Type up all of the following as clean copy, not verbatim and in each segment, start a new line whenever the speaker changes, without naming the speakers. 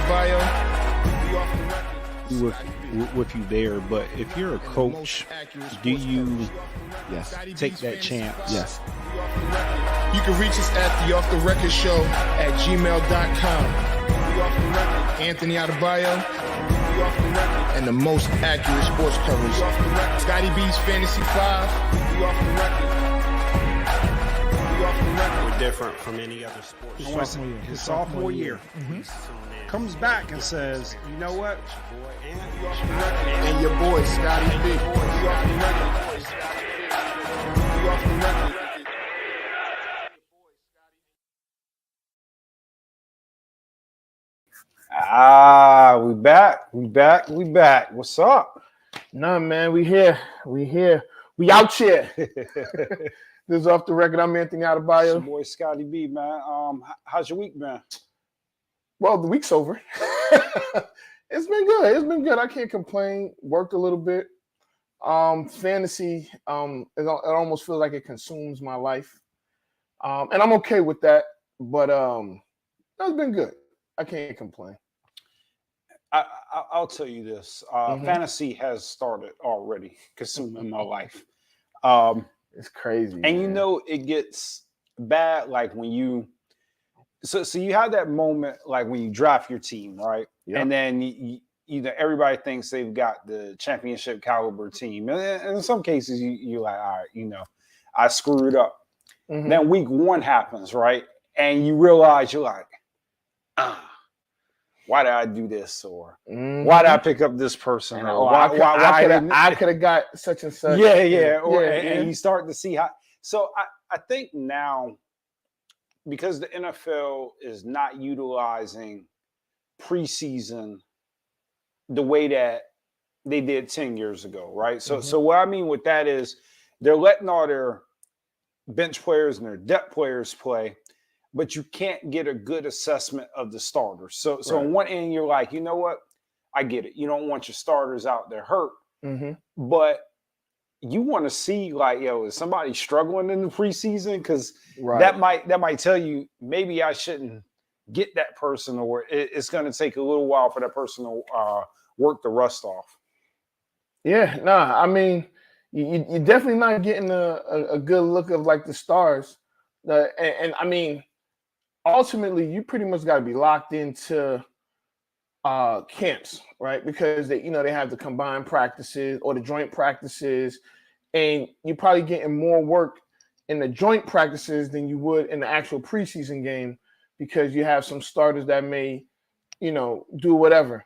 Adebayo. We off the record.
With you there, but if you're a coach, do you take that chance?
Yes.
You can reach us at the Off the Record Show at gmail.com. Anthony Adebayo and the most accurate sports coverage. Scotty B's Fantasy 5.
We're different from any other sport.
His sophomore year. Comes back and says, you know what?
And your boy Scotty B. We off the record.
We back. What's up?
Nah, man, we here. We out here. This is Off the Record. I'm Anthony
It's your
Adebayo.
boy Scotty B, man. How's your week been?
Well, the week's over. It's been good. I can't complain. Worked a little bit. Fantasy, it almost feels like it consumes my life. And I'm okay with that. But it's been good. I can't complain.
I'll tell you this. Fantasy has started already consuming my life.
It's crazy.
And you
man.
know it gets bad like when you so you have that moment like when you draft your team, right?
Yep.
And then you know everybody thinks they've got the championship caliber team. And in some cases you're like, all right, you know, I screwed up.
Mhm.
Then week one happens, right? And you realize you're like, why did I do this? Or
Mhm.
why did I pick up this person?
And
Or
I could have got such and such.
yeah. Or,
Yeah,
and you start to see how. So I think now, because the NFL is not utilizing preseason the way that they did 10 years ago, right? So what I mean with that is they're letting all their bench players and their depth players play, but you can't get a good assessment of the starters. So
Right.
on one end, you're like, you know what? I get it. You don't want your starters out there hurt,
Mhm.
but you want to see like, yo, is somebody struggling in the preseason? Because
Right.
that might tell you maybe I shouldn't get that person, or it's going to take a little while for that person to work the rust off.
Yeah, nah. I mean, you're definitely not getting a good look of like the stars. And I mean, ultimately, you pretty much got to be locked into camps, right? Because they have the combined practices or the joint practices, and you're probably getting more work in the joint practices than you would in the actual preseason game because you have some starters that may, do whatever.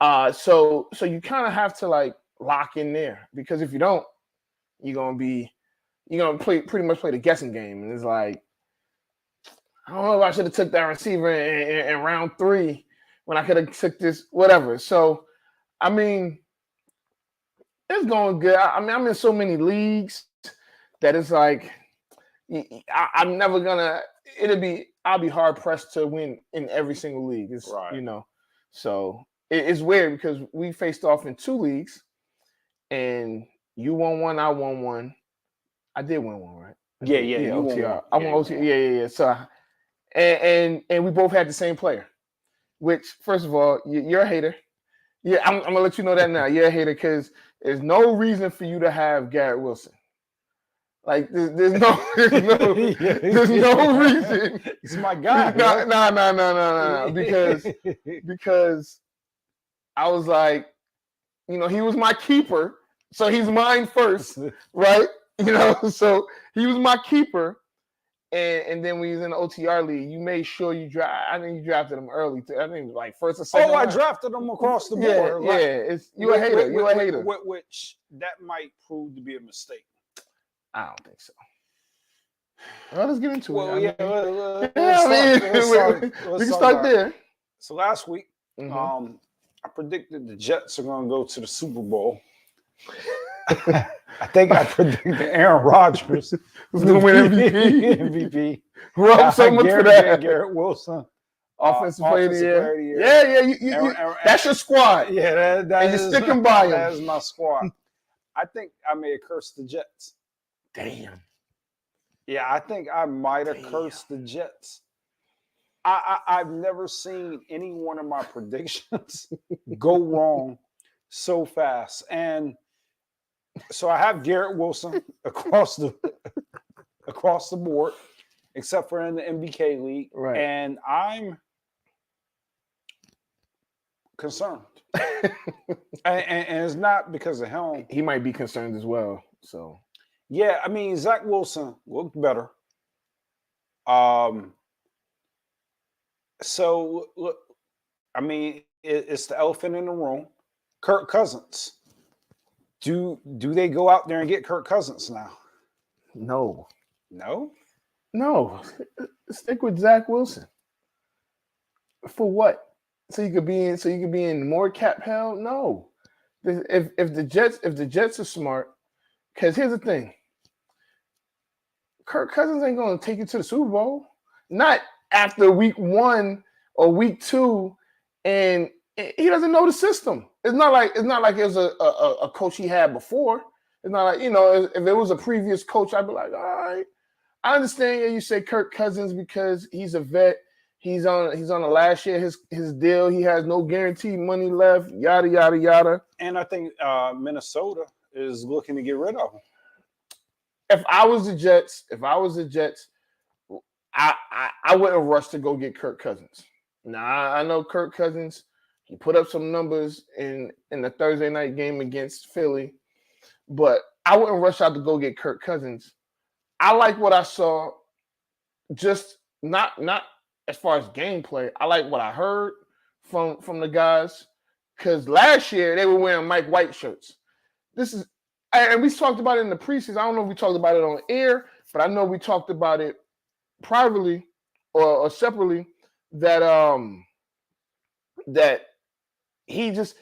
So you kind of have to like lock in there because if you don't, you're gonna pretty much play the guessing game, and it's like, I don't know if I should have took that receiver in round 3 when I could have took this whatever. So I mean, it's going good. I mean, I'm in so many leagues that it's like I'm never gonna. I'll be hard pressed to win in every single league. It's
Right.
So it's weird because we faced off in 2 leagues, and you won one, I won one. I did win one, right?
Yeah. You won
OTR.
one.
I won OTR. Yeah. So, and we both had the same player. Which, first of all, you're a hater. Yeah, I'm gonna let you know that now. You're a hater because there's no reason for you to have Garrett Wilson. Like there's no reason.
He's my guy.
No. Because I was like, he was my keeper, so he's mine first, right? So he was my keeper. And then when he was in the OTR league, you made sure you draft. I think you drafted him early too. I think like first or second.
I drafted him across the board.
Yeah. You a hater. You a hater.
Which that might prove to be a mistake.
I don't think so. Well, let's get into
Well,
it.
let's
We can start there.
So last week,
Mhm.
I predicted the Jets are going to go to the Super Bowl. I think I predicted Aaron Rodgers
was going to win MVP.
MVP.
Rob so much for that.
Garrett Wilson,
Offensive player of the
Player
year.
of the Year.
Yeah. That's your squad.
Yeah, that
And
is
you're sticking by him.
That is my squad. I think I may have cursed the Jets.
Damn.
Yeah, I think I might have cursed the Jets. I've never seen any one of my predictions go wrong so fast. And so I have Garrett Wilson across the board, except for in the MBK league.
Right.
And I'm concerned. and it's not because of him.
He might be concerned as well. So
yeah, I mean, Zach Wilson looked better. So look, I mean, it's the elephant in the room. Kirk Cousins. Do they go out there and get Kirk Cousins now?
no. Stick with Zach Wilson. For what? So you could be in more cap hell? No. If the Jets are smart, because here's the thing. Kirk Cousins ain't gonna take you to the Super Bowl. Not after week 1 or week 2, and he doesn't know the system. It's not like it was a coach he had before. It's not like, if it was a previous coach, I'd be like, all right. I understand you say Kirk Cousins because he's a vet. He's on the last year his deal. He has no guaranteed money left. Yada yada yada.
And I think Minnesota is looking to get rid of him.
If I was the Jets, I wouldn't rush to go get Kirk Cousins. Now I know Kirk Cousins. He put up some numbers in the Thursday night game against Philly, but I wouldn't rush out to go get Kirk Cousins. I like what I saw, just not as far as gameplay. I like what I heard from the guys, because last year they were wearing Mike White shirts. And we talked about it in the preseason. I don't know if we talked about it on air, but I know we talked about it privately or separately, that he has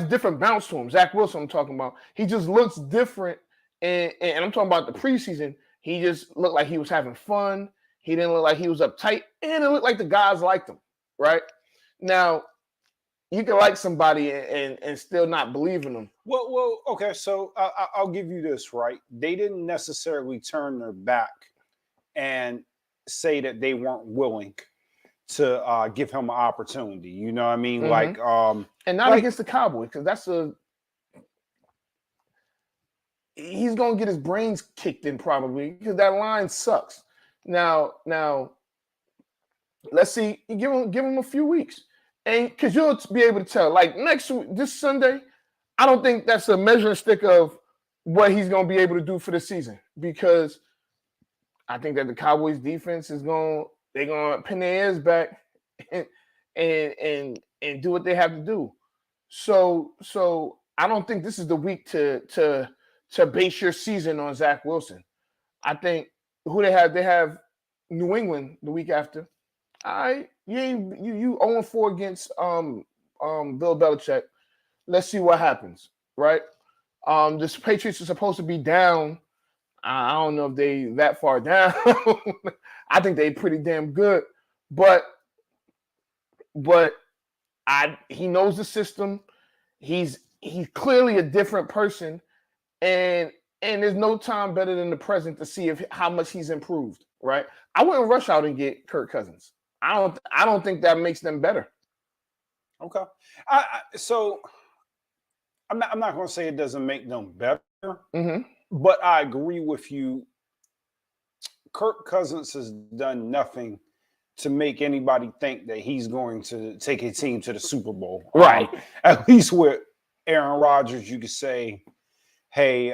a different bounce to him. Zach Wilson, I'm talking about. He just looks different, and I'm talking about the preseason. He just looked like he was having fun. He didn't look like he was uptight, and it looked like the guys liked him. Right now, you can like somebody and still not believe in them.
Well, okay. So I'll give you this, right? They didn't necessarily turn their back and say that they weren't willing to give him an opportunity. You know what I mean?
Mm-hmm. And not against the Cowboys, because he's gonna get his brains kicked in probably, because that line sucks. Now, let's see. You give him a few weeks, and because you'll be able to tell. Like this Sunday, I don't think that's a measuring stick of what he's gonna be able to do for the season, because I think that the Cowboys defense they're gonna pin their ears back and do what they have to do. So I don't think this is the week to base your season on Zach Wilson. I think who they have New England the week after. All right, you 0-4 against Bill Belichick. Let's see what happens, right? This Patriots are supposed to be down. I don't know if they that far down. I think they pretty damn good, but he knows the system. He's clearly a different person, and there's no time better than the present to see how much he's improved. Right? I wouldn't rush out and get Kirk Cousins. I don't think that makes them better.
Okay. So I'm not going to say it doesn't make them better,
Mm-hmm.
but I agree with you. Kirk Cousins has done nothing to make anybody think that he's going to take a team to the Super Bowl.
Right.
At least with Aaron Rodgers, you could say, hey,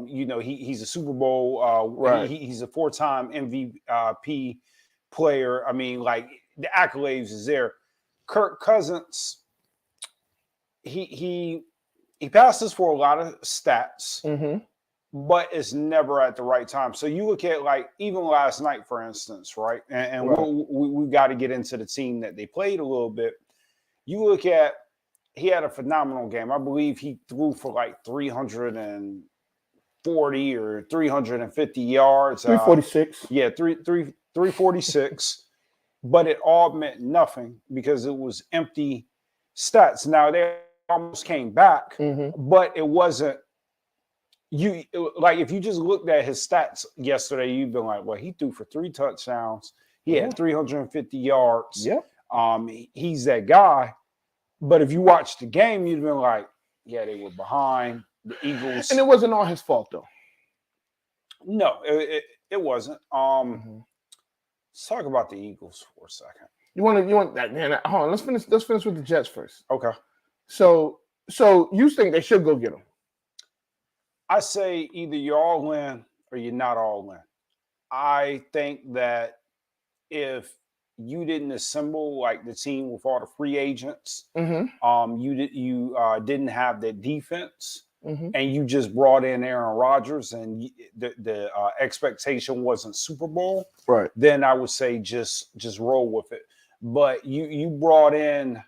he's a Super Bowl.
Right.
He's a 4-time MVP player. I mean, like, the accolades is there. Kirk Cousins, he passes for a lot of stats,
Mm-hmm.
but it's never at the right time. So you look at, like, even last night, for instance, right? And
Right.
we've got to get into the team that they played a little bit. You look at, he had a phenomenal game. I believe he threw for like 340 or 350 yards.
346.
346. But it all meant nothing because it was empty stats. Now, they almost came back,
Mm-hmm.
but it wasn't. If you just looked at his stats yesterday, you'd been like, well, he threw for 3 touchdowns. He had 350 yards.
Yep.
He's that guy. But if you watch the game, you'd been like, yeah, they were behind the Eagles.
And it wasn't all his fault, though.
No, it wasn't. Let's talk about the Eagles for a second.
You want that, man? Hold on. Let's finish with the Jets first.
Okay.
So you think they should go get him?
I say either you're all in or you're not all in. I think that if you didn't assemble like the team with all the free agents, you didn't have the defense, and you just brought in Aaron Rodgers, and the expectation wasn't Super Bowl,
right?
Then I would say just roll with it. But you brought in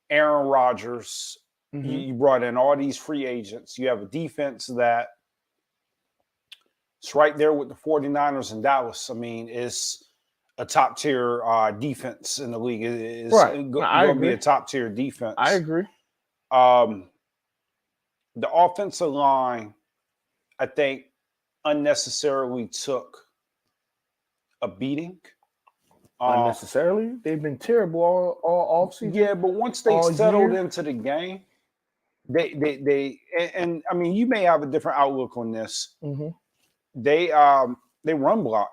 Aaron Rodgers. You brought in all these free agents. You have a defense that it's right there with the 49ers in Dallas. I mean, it's a top tier defense in the league. It's going to be a top tier defense.
I agree.
The offensive line, I think, unnecessarily took a beating.
Unnecessarily? They've been terrible all offseason.
Yeah, but once they settled into the game, they and I mean, you may have a different outlook on this. They run block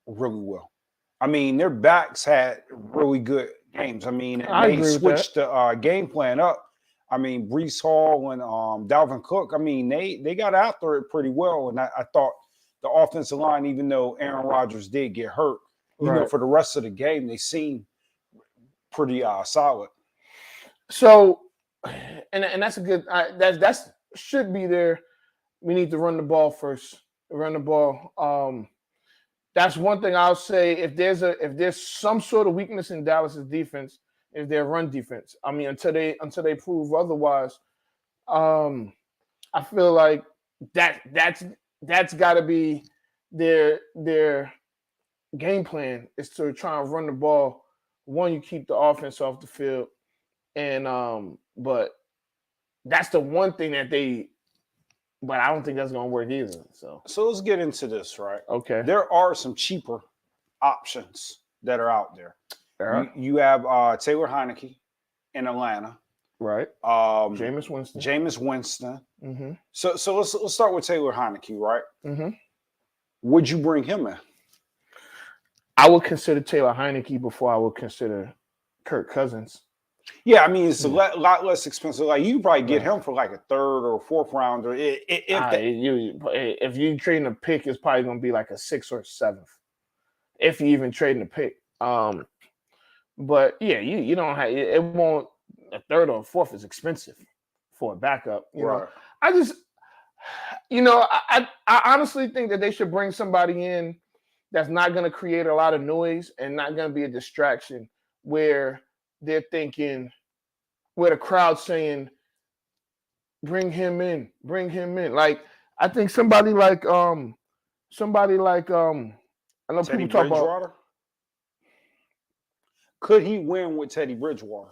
really well. I mean, their backs had really good games. I mean, they switched the game plan up. I mean, Breece Hall and Dalvin Cook, I mean, they got after it pretty well. And I thought the offensive line, even though Aaron Rodgers did get hurt, you know, for the rest of the game, they seemed pretty solid.
So, and that's a good, that's should be there. We need to run the ball first. Run the ball. That's one thing I'll say. If there's some sort of weakness in Dallas's defense, is their run defense. I mean, until they prove otherwise, I feel like that's got to be their game plan, is to try and run the ball. One, you keep the offense off the field, and but that's the one thing that they. But I don't think that's going to work either. So
let's get into this, right?
Okay.
There are some cheaper options that are out there.
Yeah.
You have Taylor Heineke in Atlanta.
Right.
Jameis Winston. So let's start with Taylor Heineke, right? Would you bring him in?
I would consider Taylor Heineke before I would consider Kirk Cousins.
Yeah, I mean, it's a lot less expensive. Like, you probably get him for like a third or fourth rounder. If
you trading a pick, it's probably going to be like a 6th or 7th, if you even trading a pick. But yeah, you don't have it. Won't a 3rd or 4th is expensive for a backup. You know, I just, I honestly think that they should bring somebody in that's not going to create a lot of noise and not going to be a distraction, where they're thinking, where the crowd's saying, bring him in. Like, I think somebody like I know
Teddy
people talk
Bridgewater?
about.
Could he win with Teddy Bridgewater?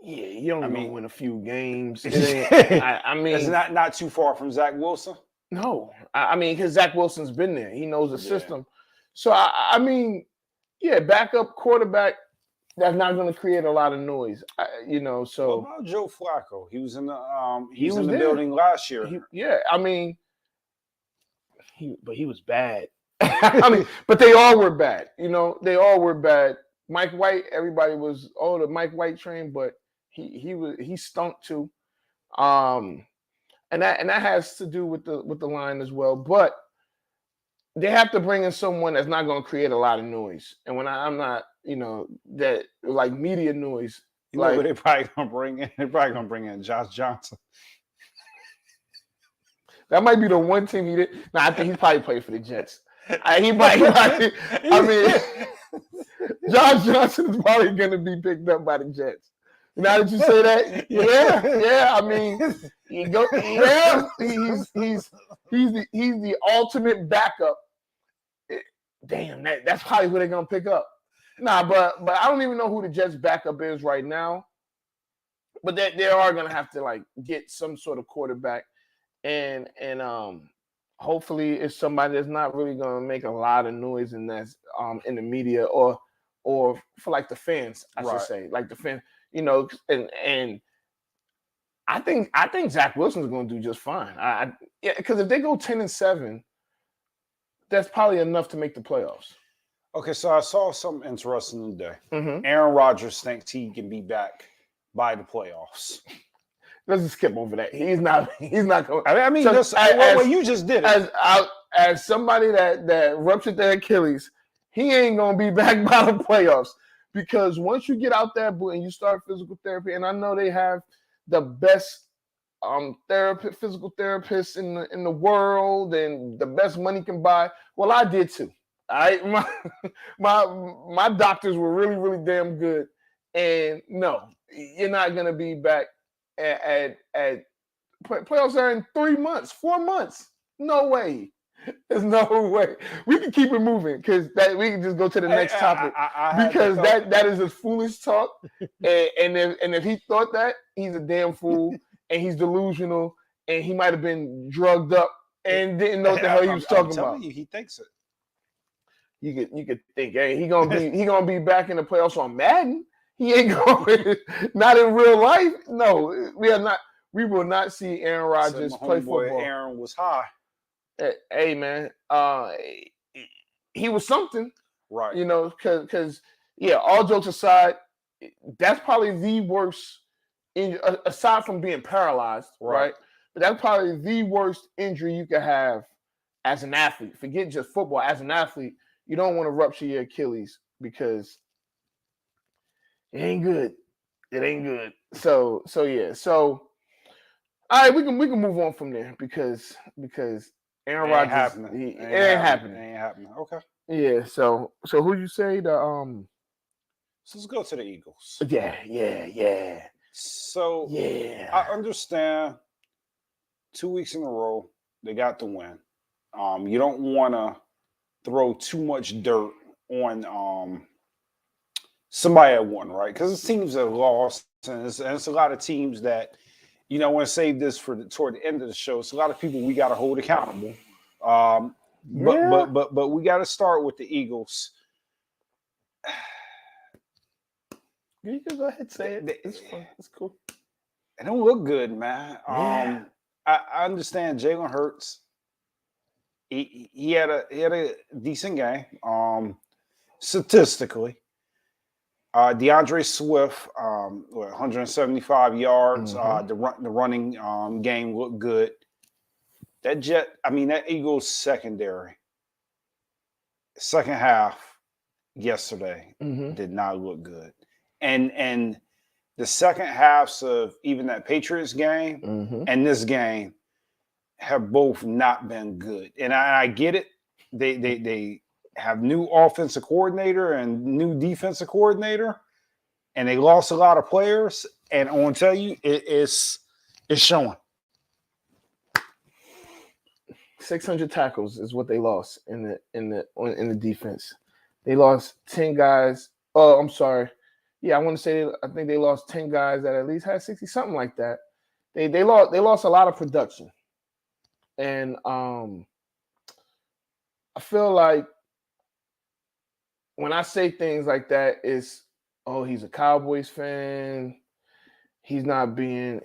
Yeah, you don't even win a few games.
I mean, it's not too far from Zach Wilson.
No, I mean, because Zach Wilson's been there. He knows the system. So I mean, yeah, backup quarterback. That's not going to create a lot of noise, So
what about Joe Flacco? He was in the building last year.
I mean, he was bad. I mean, but they all were bad. They all were bad. Mike White, everybody was the Mike White train, but he stunk too. And that has to do with the line as well. But they have to bring in someone that's not going to create a lot of noise. And when I'm not, that like media noise.
Like, they're probably going to bring in. They're probably going to bring in Josh Johnson.
That might be the one team he did. No, I think he probably played for the Jets. I mean, Josh Johnson is probably going to be picked up by the Jets. Now that you say that, yeah. I mean, he's the ultimate backup. Damn, that's probably who they're gonna pick up. Nah, but I don't even know who the Jets' backup is right now. But they are gonna have to like get some sort of quarterback, and hopefully it's somebody that's not really gonna make a lot of noise and that's in the media or for like the fans, I should say, like the fans, and I think Zach Wilson's gonna do just fine. Because if they go 10-7, that's probably enough to make the playoffs.
Okay, so I saw something interesting today.
Mm-hmm.
Aaron Rodgers thinks he can be back by the playoffs.
Let's just skip over that. He's not going.
I mean,
So,
you just did it.
As somebody that ruptured their Achilles, he ain't gonna be back by the playoffs because once you get out there and you start physical therapy, and I know they have the best physical therapists in the world and the best money can buy. Well, I did too. My doctors were really, really damn good. And no, you're not gonna be back at playoffs are in 3 months, 4 months. No way. There's no way. We can keep it moving because we can just go to the next topic because that is a foolish talk. and if he thought that, he's a damn fool and he's delusional and he might have been drugged up and didn't know what the hell he was talking about.
He thinks it.
You could think, hey, he gonna be back in the playoffs on Madden. He ain't going not in real life. No, we are not. We will not see Aaron Rodgers play football.
Aaron was high.
Hey man, he was something,
right?
Because all jokes aside, that's probably the worst. Aside from being paralyzed, right? But that's probably the worst injury you could have as an athlete. Forget just football. As an athlete, you don't want to rupture your Achilles because it ain't good. It ain't good. So yeah. So all right, we can move on from there because Aaron Rodgers, it ain't happening.
Okay.
Yeah. So who you say the
So let's go to the Eagles.
Yeah.
So
yeah,
I understand 2 weeks in a row they got the win. You don't want to throw too much dirt on somebody that won, right? Because it's teams that lost, and it's a lot of teams that, I want to save this toward the end of the show. It's a lot of people we got to hold accountable. But we got to start with the Eagles.
You can go ahead and say it. It's fun. It's cool.
It don't look good, man.
Yeah.
I understand Jalen Hurts. He had a decent game, statistically. DeAndre Swift, 175 yards.
Mm-hmm.
The running game looked good. That Eagles secondary, second half yesterday did not look good. And the second halves of even that Patriots game and this game have both not been good. And I get it. They have new offensive coordinator and new defensive coordinator, and they lost a lot of players. And I want to tell you, it's showing.
600 tackles is what they lost in the defense. They lost 10 guys. Oh, I'm sorry. Yeah, I think they lost 10 guys that at least had 60, something like that. They lost a lot of production. And I feel like when I say things like that, it's, oh, he's a Cowboys fan. He's biased.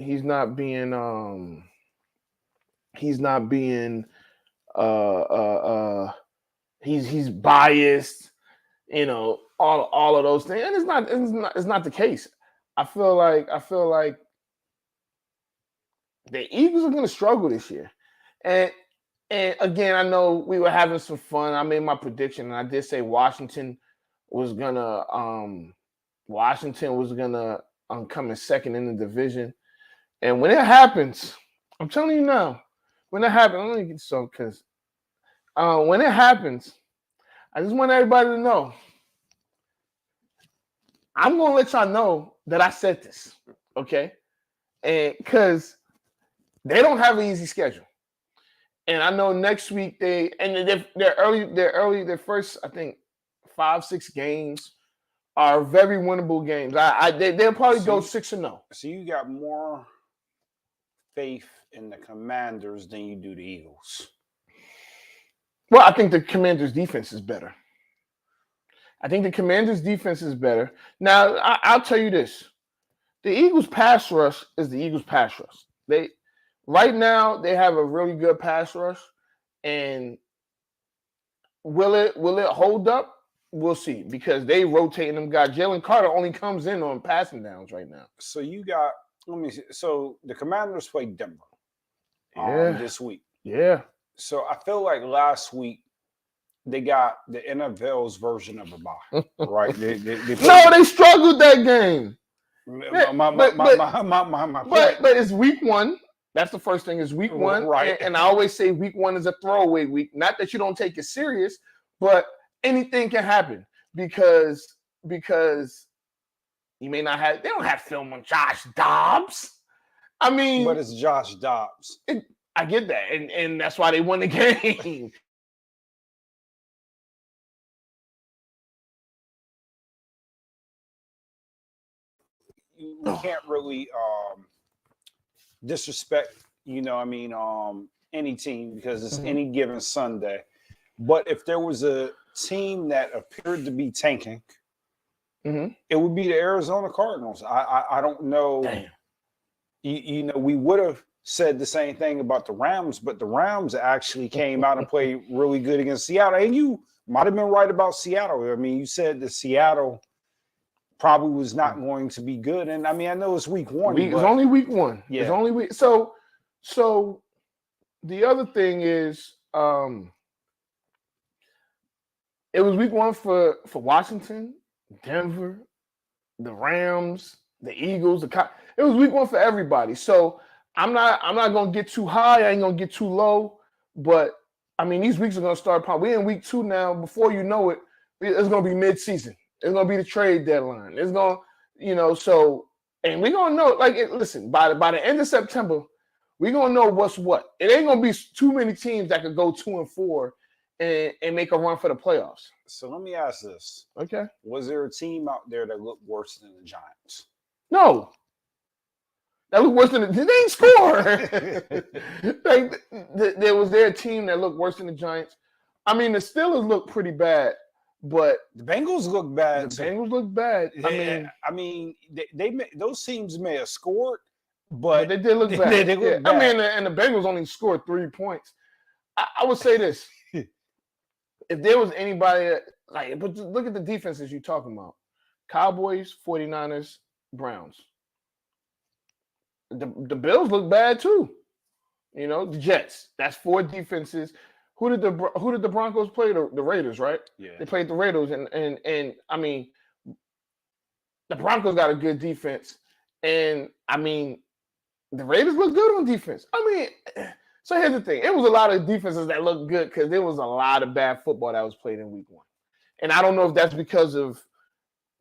All of those things, and it's not the case. I feel like the Eagles are going to struggle this year, and again, I know we were having some fun. I made my prediction, and I did say Washington was gonna come in second in the division, and when it happens, I'm telling you now, when it happens, I'm gonna get so because when it happens, I just want everybody to know. I'm going to let y'all know that I said this, okay? And because they don't have an easy schedule. And I know next week they're early, their first, I think, 5-6 games are very winnable games. They'll probably go 6-0.
So you got more faith in the Commanders than you do the Eagles.
Well, I think the Commanders' defense is better. I think the Commanders' defense is better. Now, I'll tell you this. The Eagles' pass rush is the Eagles' pass rush. Right now, they have a really good pass rush. And will it hold up? We'll see, because they rotating them guys. Jalen Carter only comes in on passing downs right now.
So you got, let me see. So the Commanders played Denver this week.
Yeah.
So I feel like last week they got the NFL's version of a bye, right?
They struggled that game.
But
it's week one. That's the first thing, is week one.
Right.
And I always say week one is a throwaway week. Not that you don't take it serious, but anything can happen because you may not have, they don't have film on Josh Dobbs. I mean,
but it's Josh Dobbs.
I get that. And that's why they won the game.
We can't really disrespect, any team because it's any given Sunday. But if there was a team that appeared to be tanking, it would be the Arizona Cardinals. I don't know.
Damn.
We would have said the same thing about the Rams, but the Rams actually came out and played really good against Seattle. And you might have been right about Seattle. I mean, you said that Seattle probably was not going to be good. And I mean, I know it's week one.
It's only week one.
Yeah.
It's only week. So the other thing is, it was week one for Washington, Denver, the Rams, the Eagles. It was week one for everybody. So I'm not gonna get too high. I ain't gonna get too low. But I mean, these weeks are gonna start. Probably we're in week two now. Before you know it, it's gonna be mid-season. It's gonna be the trade deadline. It's gonna, so, and we're gonna know. Listen, by the end of September, we're gonna know what's what. It ain't gonna be too many teams that could go 2-4 and make a run for the playoffs.
So let me ask this.
Okay.
Was there a team out there that looked worse than the Giants?
No. That looked worse than they didn't score. Was there a team that looked worse than the Giants? I mean, the Steelers looked pretty bad, but
the Bengals look bad.
The Bengals look bad.
I mean, they those teams may have scored, but
they did look bad.
They look bad.
I mean, and the Bengals only scored 3 points. I would say this. If there was anybody but look at the defenses you're talking about. Cowboys, 49ers, Browns. The Bills look bad too. The Jets. That's 4 defenses. Who did the Broncos play? The Raiders, right?
Yeah.
They played the Raiders, and I mean, the Broncos got a good defense, and I mean, the Raiders look good on defense. I mean, so here's the thing: it was a lot of defenses that looked good because there was a lot of bad football that was played in week one, and I don't know if that's because of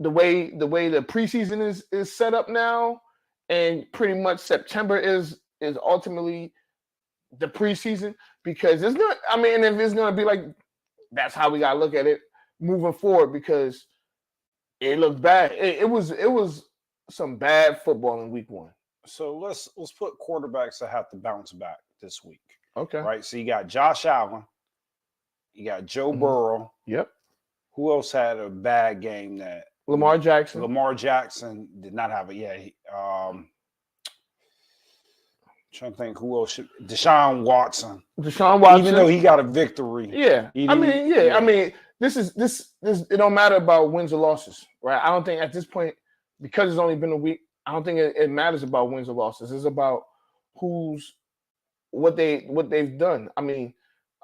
the way the preseason is set up now, and pretty much September is ultimately the preseason, because it's not. I mean, if it's gonna be like, that's how we gotta look at it moving forward, because it looked bad. It was some bad football in week one.
So let's put quarterbacks that have to bounce back this week.
Okay.
Right. So you got Josh Allen, you got Joe Burrow.
Yep.
Who else had a bad game? That
Lamar Jackson.
Lamar Jackson did not have it. Yeah. Trying to think who else. Deshaun Watson. Even though he got a victory.
Yeah. I mean, this it don't matter about wins or losses, right? I don't think at this point, because it's only been a week, I don't think it matters about wins or losses. It's about what they've done. I mean,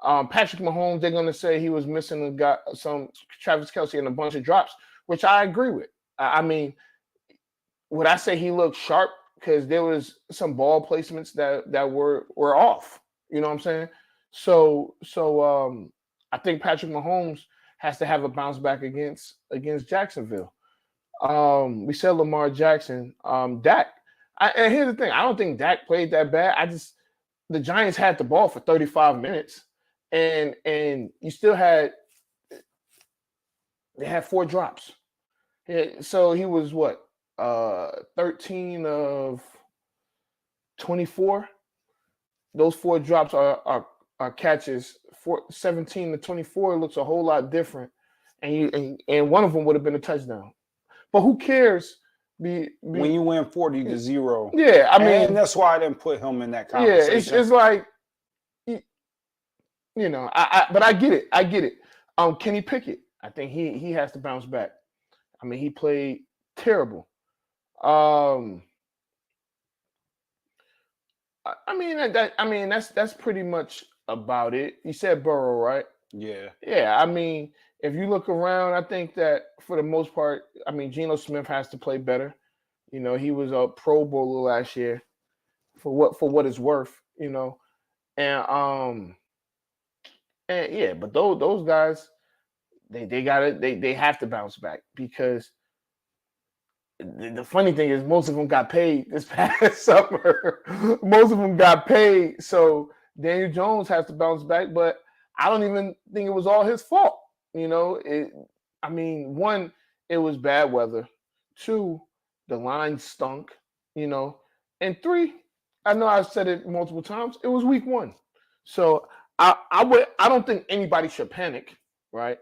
Patrick Mahomes, they're gonna say he was missing some Travis Kelce and a bunch of drops, which I agree with. I mean, would I say he looked sharp? Because there was some ball placements that were off. You know what I'm saying? So I think Patrick Mahomes has to have a bounce back against Jacksonville. We said Lamar Jackson. Dak. And here's the thing: I don't think Dak played that bad. The Giants had the ball for 35 minutes, and you still they had 4 drops. So he was what? 13 of 24. Those 4 drops are catches, 17 to 24 looks a whole lot different, and one of them would have been a touchdown. But who cares?
When you win 40-0,
yeah, I mean,
and that's why I didn't put him in that
yeah,
conversation.
it's like, but I get it. Kenny Pickett, I think he has to bounce back. I mean, he played terrible. I mean that's pretty much about it. You said Burrow, right?
Yeah.
Yeah. I mean, if you look around, I think that for the most part, I mean, Geno Smith has to play better. You know, he was a Pro Bowler last year, for what it's worth. You know, and yeah, but those guys, they have to bounce back, because the funny thing is most of them got paid this past summer. Most of them got paid. So Daniel Jones has to bounce back, but I don't even think it was all his fault. You know, one, it was bad weather. Two, the line stunk, you know. And three, I know I've said it multiple times, it was week 1. So I don't think anybody should panic, right?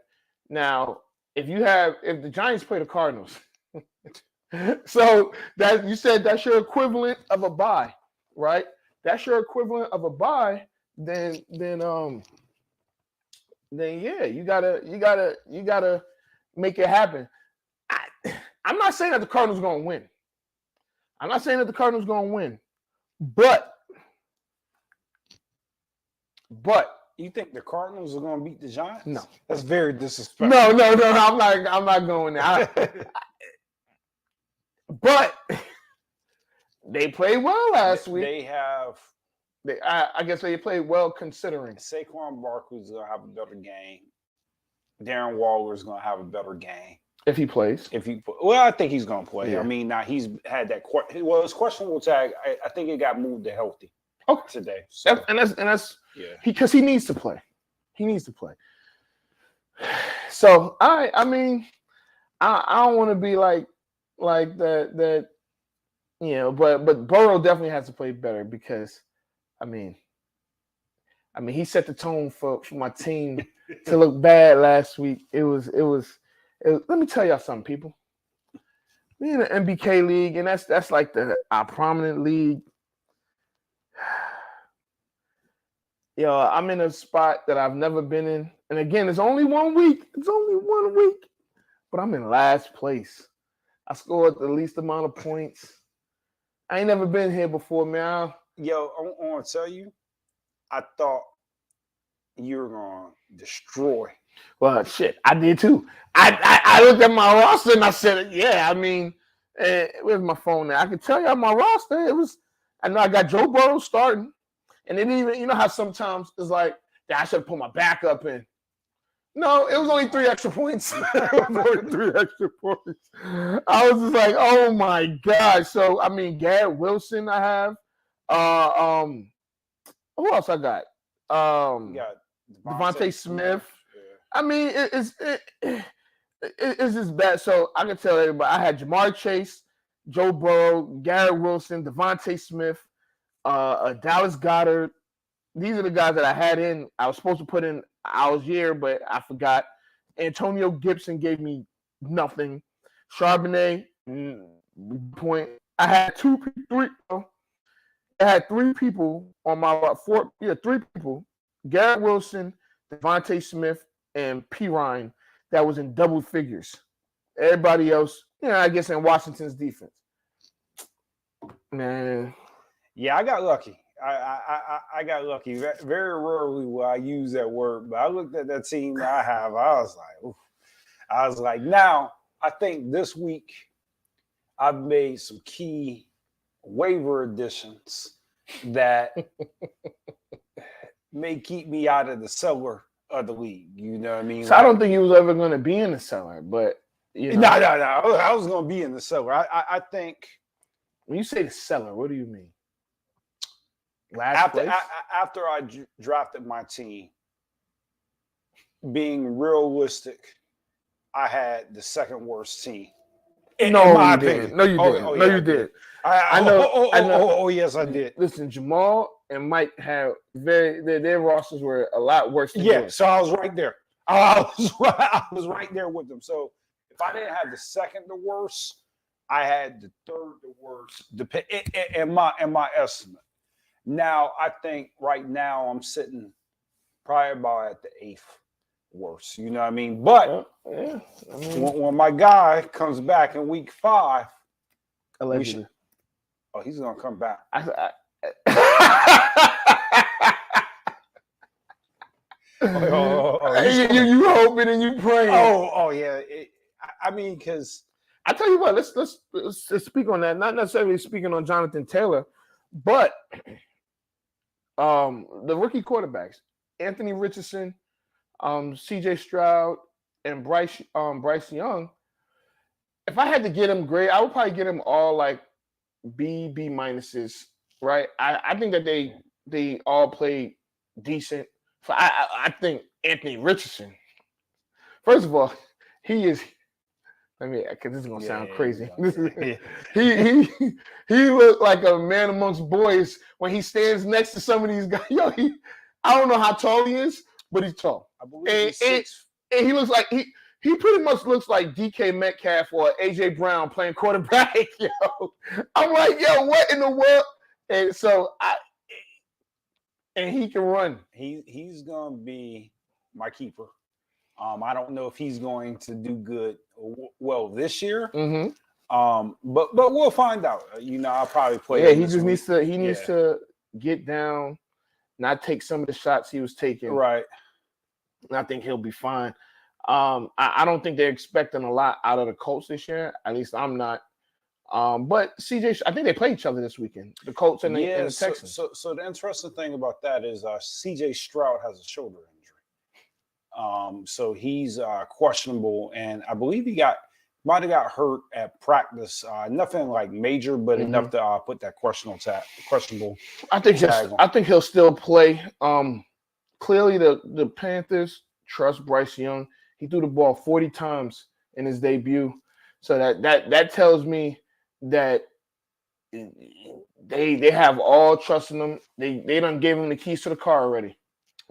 Now, if the Giants play the Cardinals, so that you said that's your equivalent of a bye, right? That's your equivalent of a bye. Then yeah, you gotta make it happen. I'm not saying that the Cardinals are gonna win. I'm not saying that the Cardinals are gonna win, but
you think the Cardinals are gonna beat the Giants?
No,
that's very disrespectful.
No. I'm not going there. But they played well last week. I guess they played well considering.
Saquon Barkley's going to have a better game. Darren Waller's going to have a better game.
If he plays.
Well, I think he's going to play.
Yeah.
I mean, now he's had that it's questionable tag. I think it got moved to healthy today. So.
And that's
yeah.
Because he needs to play. He needs to play. So I mean, I don't want to be like that, you know, but Burrow definitely has to play better, because I mean he set the tone for my team to look bad last week. It was let me tell y'all something, people. We in the NBK league, and that's like our prominent league. Yo, I'm in a spot that I've never been in. And again, it's only 1 week. It's only 1 week. But I'm in last place. I scored the least amount of points. I ain't never been here before, man.
Yo, I want to tell you, I thought you were going to destroy.
Well, shit, I did too. I looked at my roster and I said, yeah, I mean, where's my phone now? I can tell you on my roster, I know I got Joe Burrow starting. And it even, you know how sometimes it's like, I should have put my backup in. No, it was only 3 extra points. It was only 3 extra points. I was just like, oh my God. So, I mean, Garrett Wilson I have. Who else I got? Devontae Smith.
Yeah.
I mean, it's just bad. So I can tell everybody, I had Jamar Chase, Joe Burrow, Garrett Wilson, Devontae Smith, Dallas Goedert. These are the guys that I had in. I was supposed to put in Algier, but I forgot. Antonio Gibson gave me nothing. Charbonnet, point. I had 3 people on my 3 people. Garrett Wilson, Devontae Smith, and P. Ryan that was in double figures. Everybody else, I guess in Washington's defense. Man.
Yeah, I got lucky. I got lucky. Very rarely will I use that word, but I looked at that team that I have. I was like, oof. I was like, now I think this week I've made some key waiver additions that may keep me out of the cellar of the league. You know what I mean?
So I don't think he was ever going to be in the cellar, but
No. I was going to be in the cellar. I think
when you say the cellar, what do you mean?
After I drafted my team, being realistic, I had the second worst team
No,
my
you
opinion.
didn't. No, you didn't.
Oh,
no,
yeah,
you did.
I
know.
I know. Oh, yes, I did.
Listen, Jamal and Mike have their rosters were a lot worse than
Yeah,
yours.
so I was right there. I was right there with them. So if I didn't have the second the worst, I had the third the worst. In my estimate. Now I think right now I'm sitting probably about at the 8th worst. You know what I mean? But
yeah. I mean,
when my guy comes back in week 5,
allegedly.
He's gonna come back.
You hoping and you praying.
Yeah. I mean, because
I tell you what, let's speak on that. Not necessarily speaking on Jonathan Taylor, but the rookie quarterbacks, Anthony Richardson, CJ Stroud, and Bryce Young. If I had to get them grade, I would probably get them all like B minuses, right? I think that they all played decent. I think Anthony Richardson, first of all, he is. Because this is gonna sound crazy. He looked like a man amongst boys when he stands next to some of these guys. I don't know how tall he is, but he's tall.
I believe he's
and he looks like he pretty much looks like DK Metcalf or AJ Brown playing quarterback. I'm like, what in the world? And so he can run.
He's gonna be my keeper. I don't know if he's going to do good well this year.
Mm-hmm.
But we'll find out. I'll probably play.
Yeah, he just needs to get down, not take some of the shots he was taking.
Right.
And I think he'll be fine. I don't think they're expecting a lot out of the Colts this year. At least I'm not. But CJ, I think they play each other this weekend. The Colts and the Texans.
So the interesting thing about that is CJ Stroud has a shoulder injury. So he's questionable, and I believe he might have got hurt at practice. Nothing like major, but enough to put that questionable.
I think he'll still play. Clearly, the Panthers trust Bryce Young. He threw the ball 40 times in his debut, so that tells me that they have all trust in him. They done gave him the keys to the car already.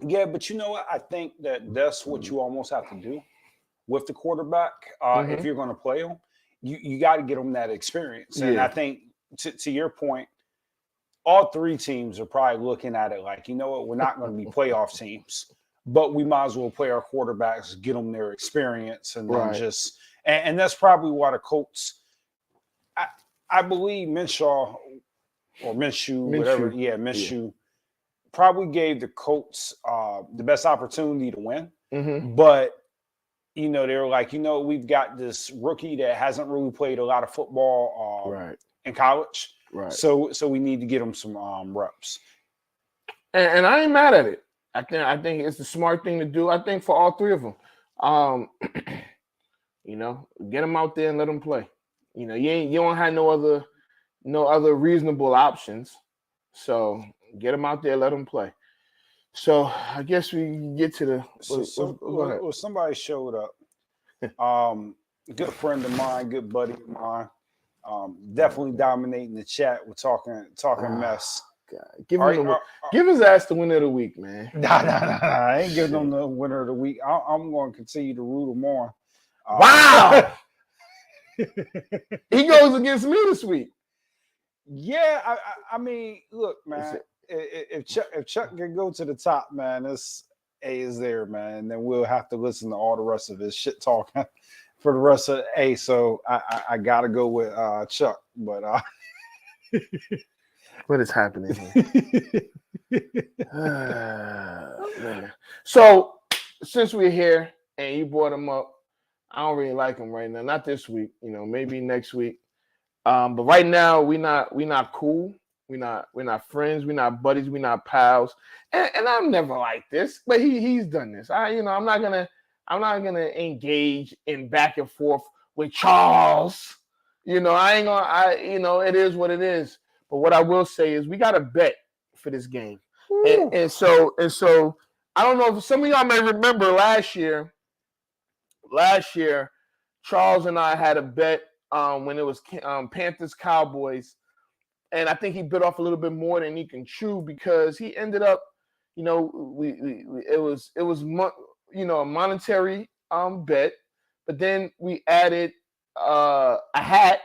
Yeah, but you know what? I think that's what you almost have to do with the quarterback. If you're going to play him, you got to get him that experience. And I think to your point, all 3 teams are probably looking at it like, you know what? We're not going to be playoff teams, but we might as well play our quarterbacks, get them their experience, and then and that's probably why the Colts. I believe Minshew, whatever. Yeah, Minshew. Yeah. Probably gave the Colts the best opportunity to win. But, they were like, we've got this rookie that hasn't really played a lot of football in college.
Right.
So we need to get him some reps.
And I ain't mad at it. I think it's the smart thing to do. I think for all 3 of them. Get them out there and let them play. You don't have no other reasonable options. So get them out there, let them play. So I guess we get to the.
Somebody showed up. Good friend of mine, good buddy of mine. Definitely dominating the chat. We're talking mess.
God. Give his ass the winner of the week, man.
Nah. I ain't giving him the winner of the week. I'm going to continue to root him on.
Wow. He goes against me this week.
Yeah, I mean, look, man. If Chuck can go to the top, man, this A is there, man. And then we'll have to listen to all the rest of his shit talking for the rest of A. So I gotta go with Chuck. But
what is happening here? Man. So since we're here and you brought him up, I don't really like him right now. Not this week, maybe next week. But right now we not cool. We're not friends. We're not buddies. We're not pals. And I'm never like this, but he's done this. I'm not gonna engage in back and forth with Charles. I ain't gonna. It is what it is. But what I will say is we got a bet for this game, and so I don't know if some of y'all may remember last year, Charles and I had a bet when it was Panthers Cowboys, and I think he bit off a little bit more than he can chew because he ended up, you know, it was a monetary bet, but then we added a hat,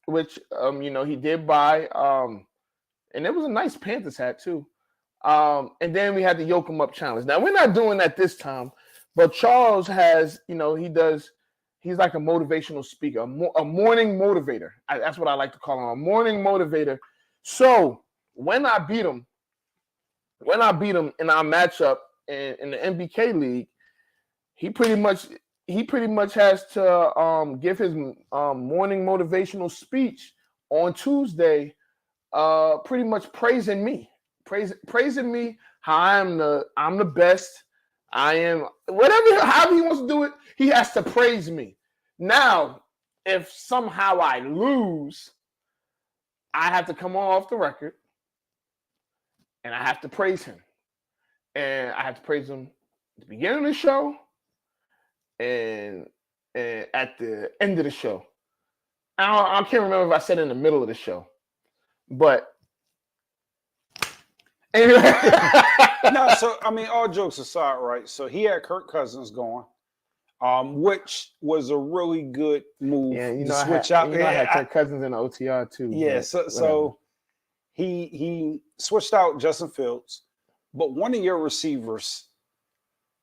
which he did buy, and it was a nice Panthers hat too. And then we had the Yoke 'em Up challenge. Now we're not doing that this time, but Charles has, he's like a motivational speaker, a morning motivator. That's what I like to call him, a morning motivator. So when I beat him in our matchup in the MBK league, he pretty much has to give his morning motivational speech on Tuesday, pretty much praising me, how I'm the best. I am however he wants to do it. He has to praise me. Now, if somehow I lose, I have to come off the record and I have to praise him. And I have to praise him at the beginning of the show and at the end of the show. I can't remember if I said in the middle of the show, but anyway.
No, so I mean, all jokes aside, right? So he had Kirk Cousins going, which was a really good move.
Yeah,
to switch out.
I had Kirk Cousins in the OTR too.
Yeah, so he switched out Justin Fields, but one of your receivers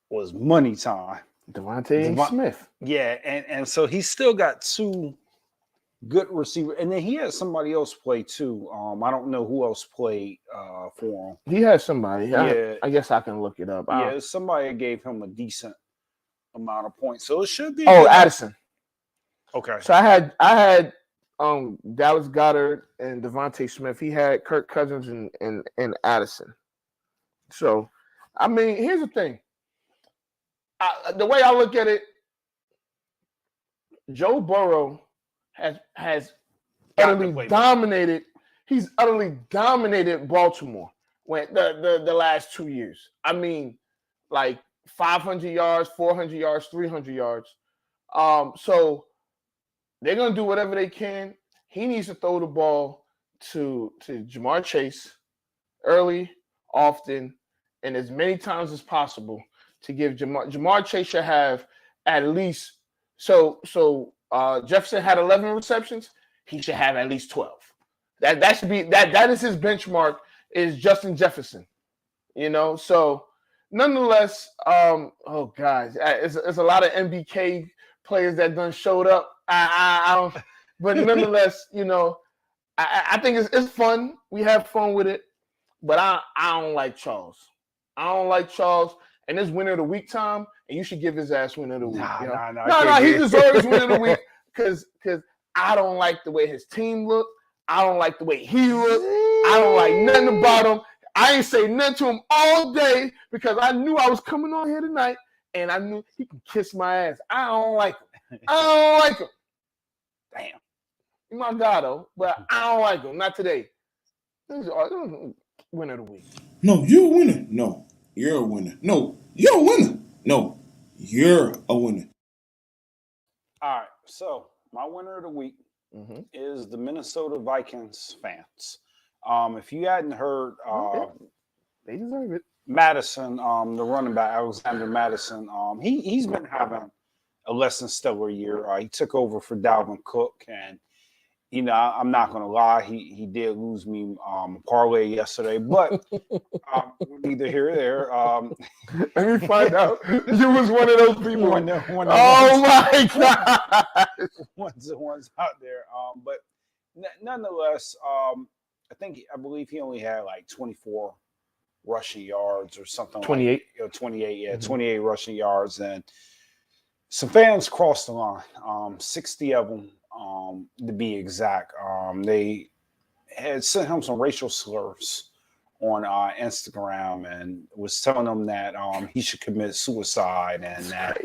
was money time.
Devontae Smith.
Yeah, and so he still got two good receivers, and then he had somebody else play too. I don't know who else played for him.
He had somebody.
Yeah,
I guess I can look it up.
Yeah, somebody gave him a decent amount of points, so it should be.
Oh, Addison.
Okay.
So I had Dallas Goedert and Devontae Smith. He had Kirk Cousins and Addison. So, I mean, here's the thing. The way I look at it, Joe Burrow has utterly dominated. He's utterly dominated Baltimore when the last 2 years. I mean, like 500 yards, 400 yards, 300 yards. So they're gonna do whatever they can. He needs to throw the ball to Jamar Chase early, often, and as many times as possible to give Jamar Chase should have at least Jefferson had 11 receptions. He should have at least 12. That should be that is his benchmark, is Justin Jefferson. So nonetheless, guys, it's a lot of MBK players that done showed up. I don't, but nonetheless, I think it's fun. We have fun with it, but I don't like Charles. And it's winner of the week time, and you should give his ass winner of the week. No, he deserves winner of the week because I don't like the way his team looked. I don't like the way he looked. I don't like nothing about him. I ain't say nothing to him all day because I knew I was coming on here tonight, and I knew he can kiss my ass. I don't like him. Damn. He's my guy, though, but I don't like him. Not today. Winner of the week.
No, you're a winner. No, you're a winner. No, you're a winner. No, you're a winner.
All right, so my winner of the week is the Minnesota Vikings fans. If you hadn't heard,
they deserve it.
Madison, the running back, Alexander Madison, he's been having a less than stellar year. He took over for Dalvin Cook, and I'm not going to lie, he did lose me a parlay yesterday, but we're neither here or there.
Let me find out. You was one of those people.
My God. One's out there. But nonetheless, I believe he only had like 24 rushing yards or something
28.
Like 28, yeah, 28 rushing yards. And some fans crossed the line, 60 of them. To be exact, they had sent him some racial slurs on Instagram and was telling him that he should commit suicide and that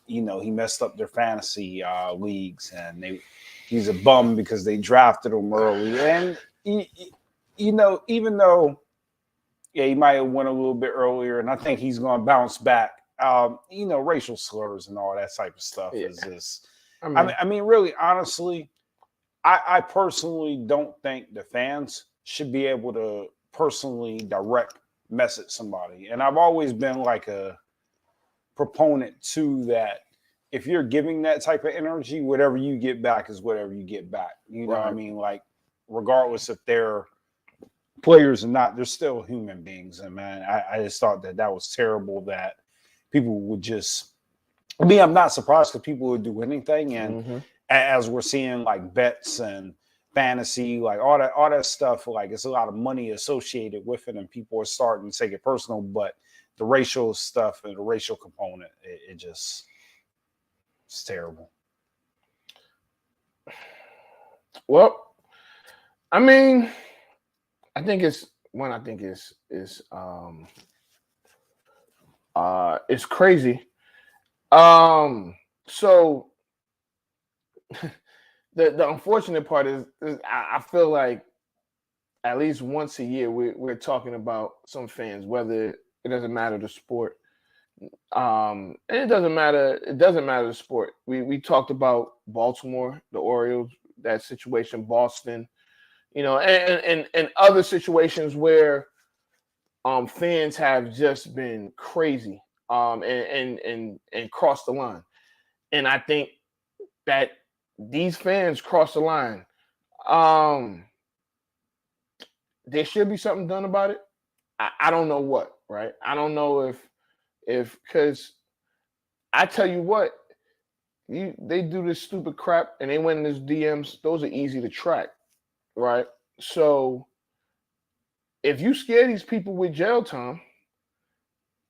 he messed up their fantasy leagues and he's a bum because they drafted him early. And even though he might have went a little bit earlier, and I think he's going to bounce back. Racial slurs and all that type of stuff is just. I mean, really, honestly, I personally don't think the fans should be able to personally direct message somebody. And I've always been like a proponent to that. If you're giving that type of energy, whatever you get back is whatever you get back. You know what I mean? Like, regardless if they're players or not, they're still human beings. And man, I just thought that was terrible that people would just, I mean, I'm not surprised because people would do anything. And as we're seeing like bets and fantasy, like all that stuff, like it's a lot of money associated with it, and people are starting to take it personal. But the racial stuff and the racial component, it's terrible.
Well, I mean, I think it's crazy. So the unfortunate part is I feel like at least once a year we're talking about some fans, whether it doesn't matter the sport. And it doesn't matter the sport. We talked about Baltimore, the Orioles, that situation, Boston, you know, and other situations where fans have just been crazy and crossed the line. And I think that these fans cross the line. There should be something done about it. I don't know what, right? I don't know if because I tell you what, they do this stupid crap and they win these DMs. Those are easy to track, right? So if you scare these people with jail time,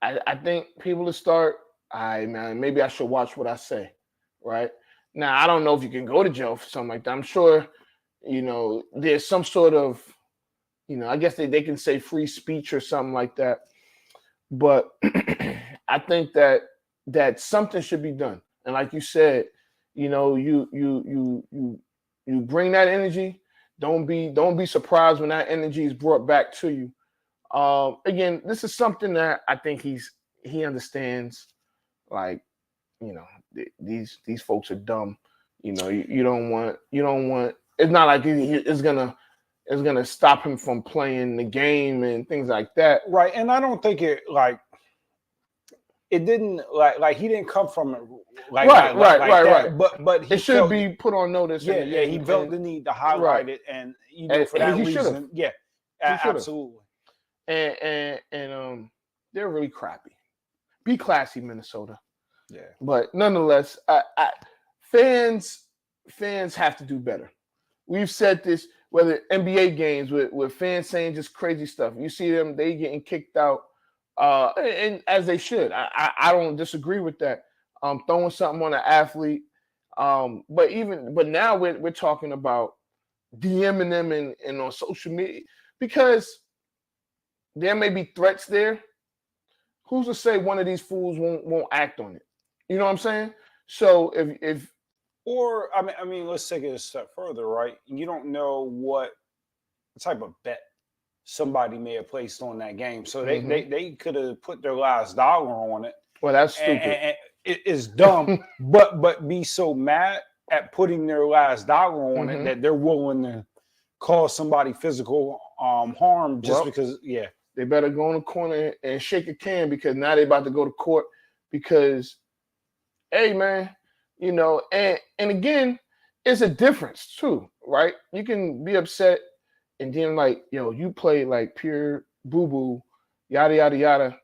I think people will start, man, maybe I should watch what I say, right? Now, I don't know if you can go to jail for something like that. I'm sure, you know, there's some sort of, you know, I guess they can say free speech or something like that. But I think that something should be done. And like you said, you know, you bring that energy. Don't be surprised when that energy is brought back to you. Again, this is something that I think he understands. Like, you know, these folks are dumb. You know, you don't want. It's not like it's gonna stop him from playing the game and things like that.
Right, and I don't think it didn't like he didn't come from it right. But
it should be put on notice.
Yeah, he felt the need to highlight it, and you know, for that reason, yeah, absolutely.
And they're really crappy. Be classy, Minnesota.
Yeah,
but nonetheless, fans have to do better. We've said this, whether NBA games with fans saying just crazy stuff. You see them, they getting kicked out, and as they should. I don't disagree with that. Throwing something on an athlete, but now we're talking about DMing them and on social media, because there may be threats there. Who's to say one of these fools won't act on it? You know what I'm saying? So if
or I mean, let's take it a step further, right? You don't know what type of bet somebody may have placed on that game, so they could have put their last dollar on it.
Well, that's stupid.
And it is dumb, but be so mad at putting their last dollar on it that they're willing to cause somebody physical harm just because. Yeah,
they better go in the corner and shake a can, because now they're about to go to court. Because, hey, man. You know, and again, it's a difference too, right? You can be upset and then like, yo, you play like pure boo-boo, yada, yada, yada.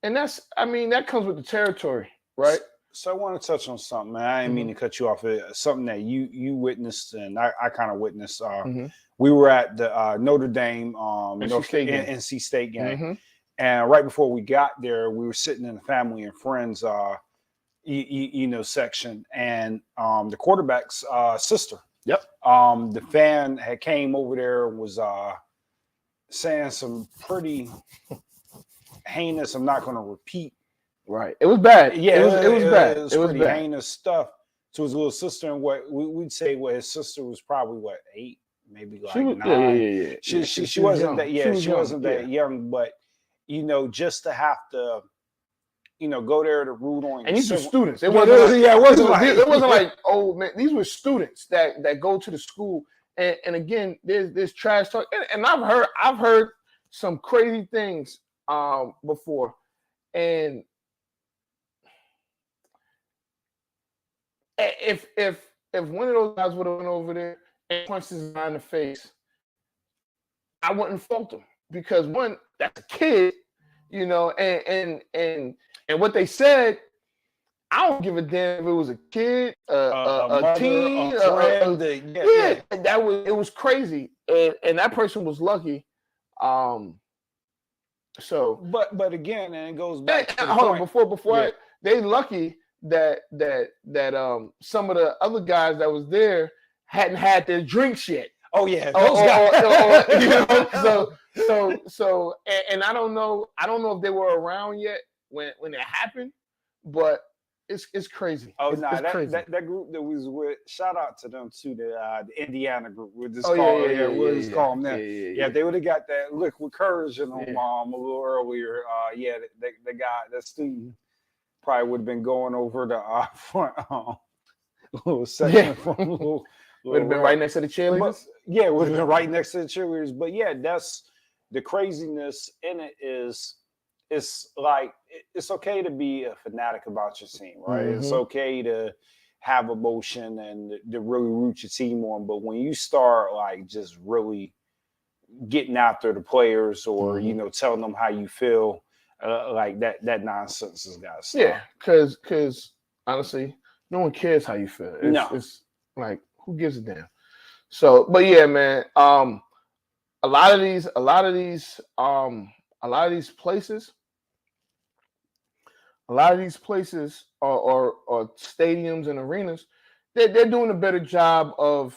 And that comes with the territory, right?
So I want to touch on something, man. I didn't mean to cut you off. Something that you witnessed and I kind of witnessed. We were at the Notre Dame NC State game. And right before we got there, we were sitting in the family and friends section, and the quarterback's sister. Yep. The fan had came over there and was saying some pretty heinous. I'm not going to repeat.
Right. It was bad.
Yeah,
it was bad.
It was pretty heinous stuff to his little sister, and what we'd say, his sister was probably 8, maybe like 9.
Yeah.
She wasn't that. Yeah, she wasn't that young, but you know, just to have to go there to root on.
And these were
civil-
students. It
Yeah,
wasn't like,
it wasn't like
it wasn't like old man. These were students that go to the school. And again, there's trash talk. And I've heard some crazy things before. And if one of those guys would have went over there and punched his guy in the face, I wouldn't fault him, because one, that's a kid, and what they said, I don't give a damn if it was a kid, a teen,
a friend.
it was crazy, and that person was lucky. So,
but again, and it goes back. To the
hold
point.
on, before they lucky that some of the other guys that was there hadn't had their drinks yet.
Oh yeah, those guys.
So and I don't know if they were around yet when it happened, but it's crazy.
Oh
it's,
no,
it's crazy.
that group that was with, shout out to them too, the Indiana group. We'll just
Oh,
call
yeah,
we'll just call them that.
Yeah.
If they would have got that liquid courage in them
Yeah.
a little earlier, the guy, that student, probably would have been going over the front little section from little
Would have been right next to the cheerleaders.
Yeah, it would have been right next to the cheerleaders. But yeah, that's the craziness in it. It's like, it's okay to be a fanatic about your team, right?
Mm-hmm.
It's okay to have emotion and to really root your team on. But when you start like just really getting after the players, or
Mm-hmm.
telling them how you feel, like that nonsense has got to stop.
Yeah, because honestly, no one cares how you feel. It's like, who gives a damn? So, but yeah, man. A lot of these places or stadiums and arenas, they're doing a better job of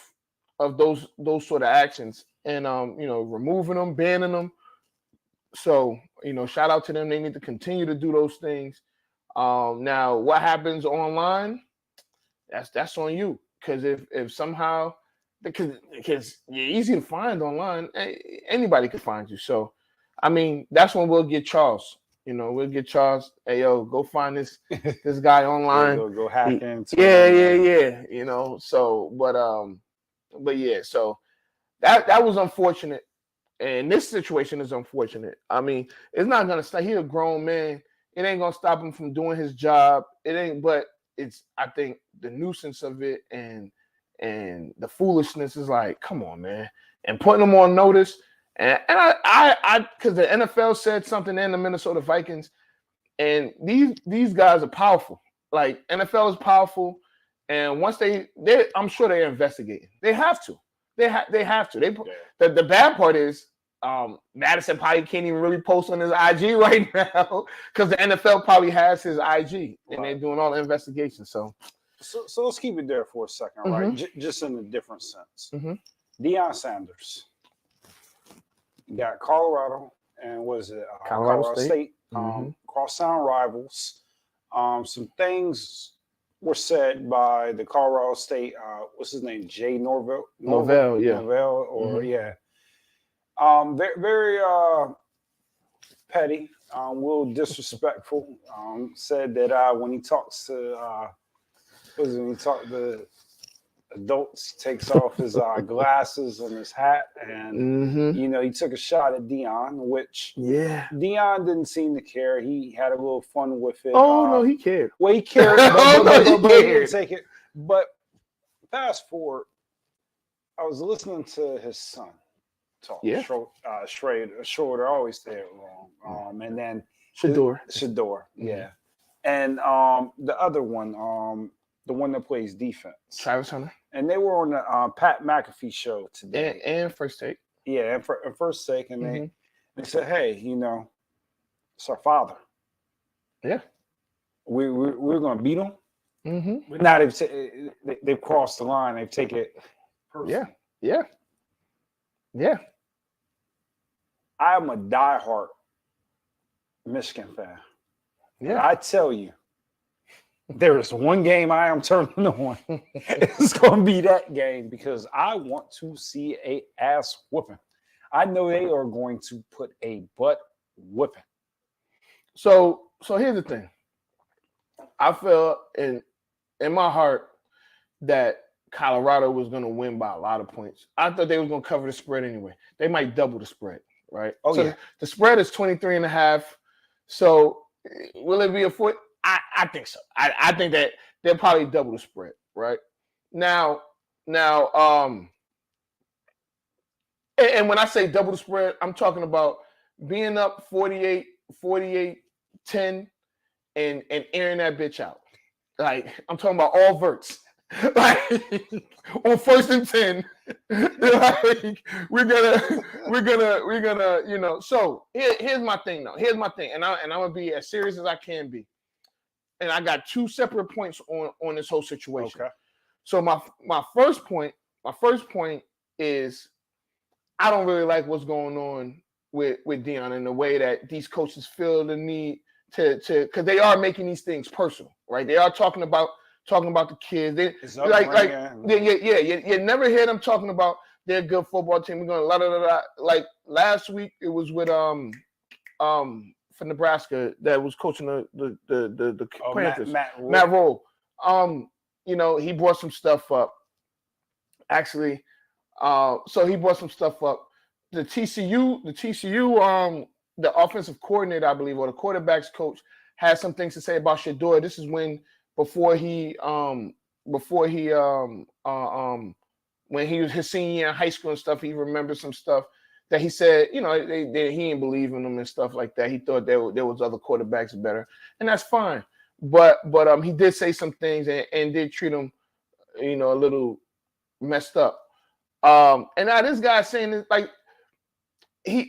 those sort of actions, and removing them, banning them. So, shout out to them. They need to continue to do those things. Now, what happens online, that's on you. Because if somehow, because you're easy to find online, anybody can find you. So, I mean, that's when we'll get Charles. We'll get Charles. Hey, yo, go find this guy online.
Go hack into
Yeah. So, but yeah. So that was unfortunate, and this situation is unfortunate. I mean, it's not gonna stop. He's a grown man. It ain't gonna stop him from doing his job. It ain't. But it's, I think, the nuisance of it and the foolishness is like, come on, man, and putting them on notice. And I because the NFL said something in the Minnesota Vikings, and these guys are powerful. Like, NFL is powerful, and once I'm sure they're investigating. They have to. They have to. The bad part is, Madison probably can't even really post on his IG right now because the NFL probably has his IG, and they're doing all the investigations. So
let's keep it there for a second, right? Just in a different sense. Deion Sanders. You got Colorado, and what is it?
Colorado State.
Crosstown rivals. Some things were said by the Colorado State, what's his name? Jay Norvell,
yeah.
Norvell, or very, very petty, a little disrespectful. Said that when he talks to when he talks to adults, he takes off his glasses and his hat, and he took a shot at Deion, which Deion didn't seem to care. He had a little fun with it.
Oh no, he cared.
Well, he cared, but he didn't take it. But fast forward, I was listening to his son talk.
Yeah.
Schroeder, I always say it wrong. And then
Shador.
Yeah. And the other one, the one that plays defense,
Travis Hunter.
And they were on the Pat McAfee show today.
And First Take.
Yeah, and First Take. And they said, hey, it's our father.
Yeah.
We're going to beat him. Now they've crossed the line. They've taken it personally.
Yeah.
I am a diehard Michigan fan.
Yeah.
I tell you, there is one game I am turning on. It's going to be that game because I want to see a ass whooping. I know they are going to put a butt whooping.
So here's the thing. I felt in my heart that Colorado was going to win by a lot of points. I thought they was going to cover the spread anyway. They might double the spread, right?
Oh,
so
yeah.
The spread is 23.5. So will it be a foot? I think so. I think that they'll probably double the spread, right? Now, and when I say double the spread, I'm talking about being up 48-10 and airing that bitch out. Like, I'm talking about all verts. Like, on 1st and 10, like, we're gonna, so here's my thing though. Here's my thing. And I'm gonna be as serious as I can be. And I got 2 separate points on this whole situation.
Okay.
So my first point is I don't really like what's going on with Deion and the way that these coaches feel the need to because they are making these things personal, right? They are talking about the kids. They you never hear them talking about their good football team. We're going la la la. Like last week, it was with for Nebraska that was coaching the Panthers.
Matt
Rule. He brought some stuff up. Actually, so he brought some stuff up. The TCU, the offensive coordinator, I believe, or the quarterback's coach, had some things to say about Shedeur. This is before he when he was his senior year in high school and stuff, he remembered some stuff that he said, he didn't believe in them and stuff like that. He thought there was other quarterbacks better, and that's fine. But he did say some things and did treat him, a little messed up. And now this guy's saying is like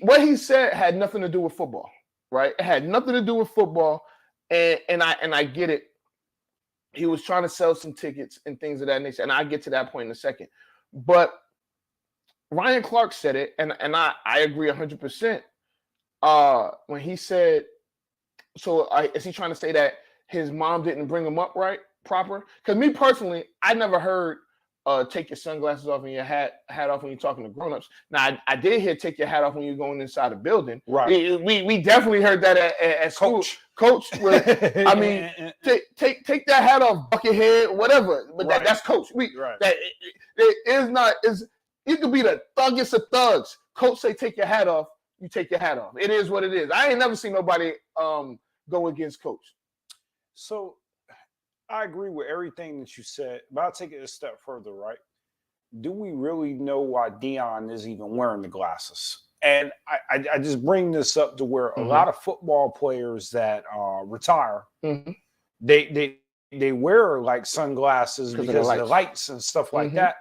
what he said had nothing to do with football, right? It had nothing to do with football, and I get it. He was trying to sell some tickets and things of that nature, and I'll get to that point in a second. But Ryan Clark said it, and I agree 100%. When he said, is he trying to say that his mom didn't bring him up proper? Because me personally, I never heard take your sunglasses off and your hat off when you're talking to grown-ups. Now, I did hear take your hat off when you're going inside a building.
Right.
We definitely heard that at school. Coach, I mean, take that hat off, buckethead, whatever. But
right.
That's coach.
Right.
That it is not is. You could be the thuggest of thugs. Coach say take your hat off. You take your hat off. It is what it is. I ain't never seen nobody go against coach.
So I agree with everything that you said, but I'll take it a step further, right? Do we really know why Deion is even wearing the glasses? And I just bring this up to where a lot of football players that retire, they wear like sunglasses because of the lights and stuff like that.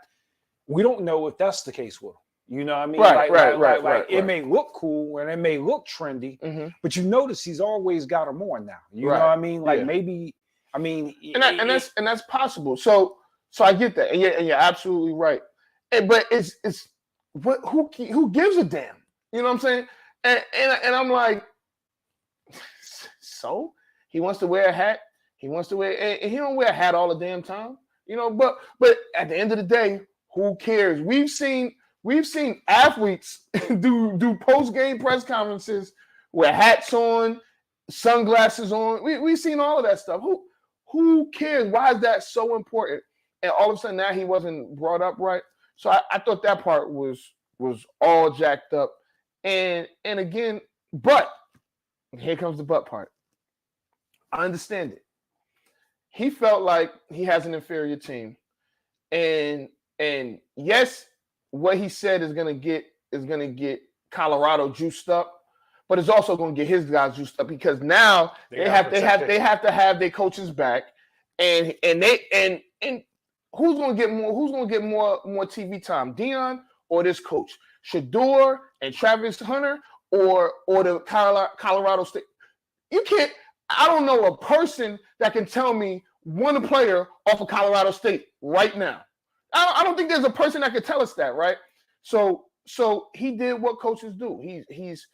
We don't know if that's the case with him. You know what I mean? Right. It may look cool and it may look trendy, but you notice he's always got them on now. You know what I mean? Like maybe, I mean,
and that's possible. So I get that, and you're absolutely right. But it's who gives a damn? You know what I'm saying? And I'm like, so he wants to wear a hat. He wants to wear, and he don't wear a hat all the damn time. But at the end of the day, who cares? We've seen athletes do post-game press conferences with hats on, sunglasses on. We've seen all of that stuff. Who cares? Why is that so important? And all of a sudden now he wasn't brought up right. So I thought that part was all jacked up. And again, but here comes the but part. I understand it. He felt like he has an inferior team. And yes, what he said is gonna get Colorado juiced up, but it's also gonna get his guys juiced up because now they have to have their coaches back, and who's gonna get more TV time, Deion or this coach, Shedeur and Travis Hunter or the Colorado State? You can't. I don't know a person that can tell me one player off of Colorado State right now. I don't think there's a person that could tell us that, right? So he did what coaches do. He's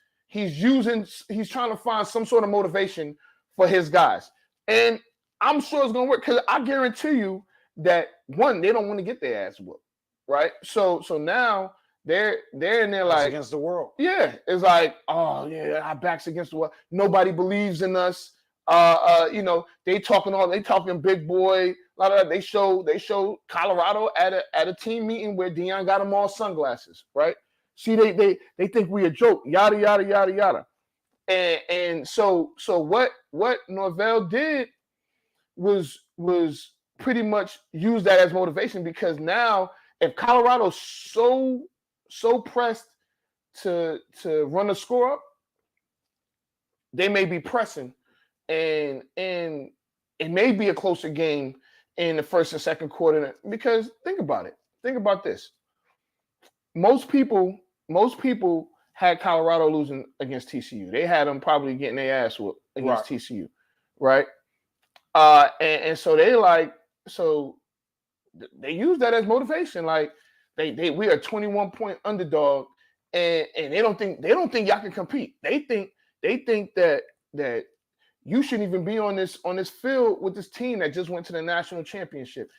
trying to find some sort of motivation for his guys, and I'm sure it's gonna work because I guarantee you that one, they don't want to get their ass whooped, right? So now they're in there like
against the world.
Yeah, it's like, oh yeah, our backs against the wall. Nobody believes in us. They talking big boy. A lot of that. They show Colorado at a team meeting where Deion got them all sunglasses, right? See, they think we a joke, yada yada yada yada. And so what Norvell did was pretty much use that as motivation, because now if Colorado's so pressed to run the score up, they may be pressing, and it may be a closer game in the first and second quarter. Because think about it. Think about this. Most people had Colorado losing against TCU. They had them probably getting their ass whooped against TCU, right? And so they use that as motivation. Like we are a 21-point underdog, and they don't think y'all can compete. They think that you shouldn't even be on this field with this team that just went to the national championship.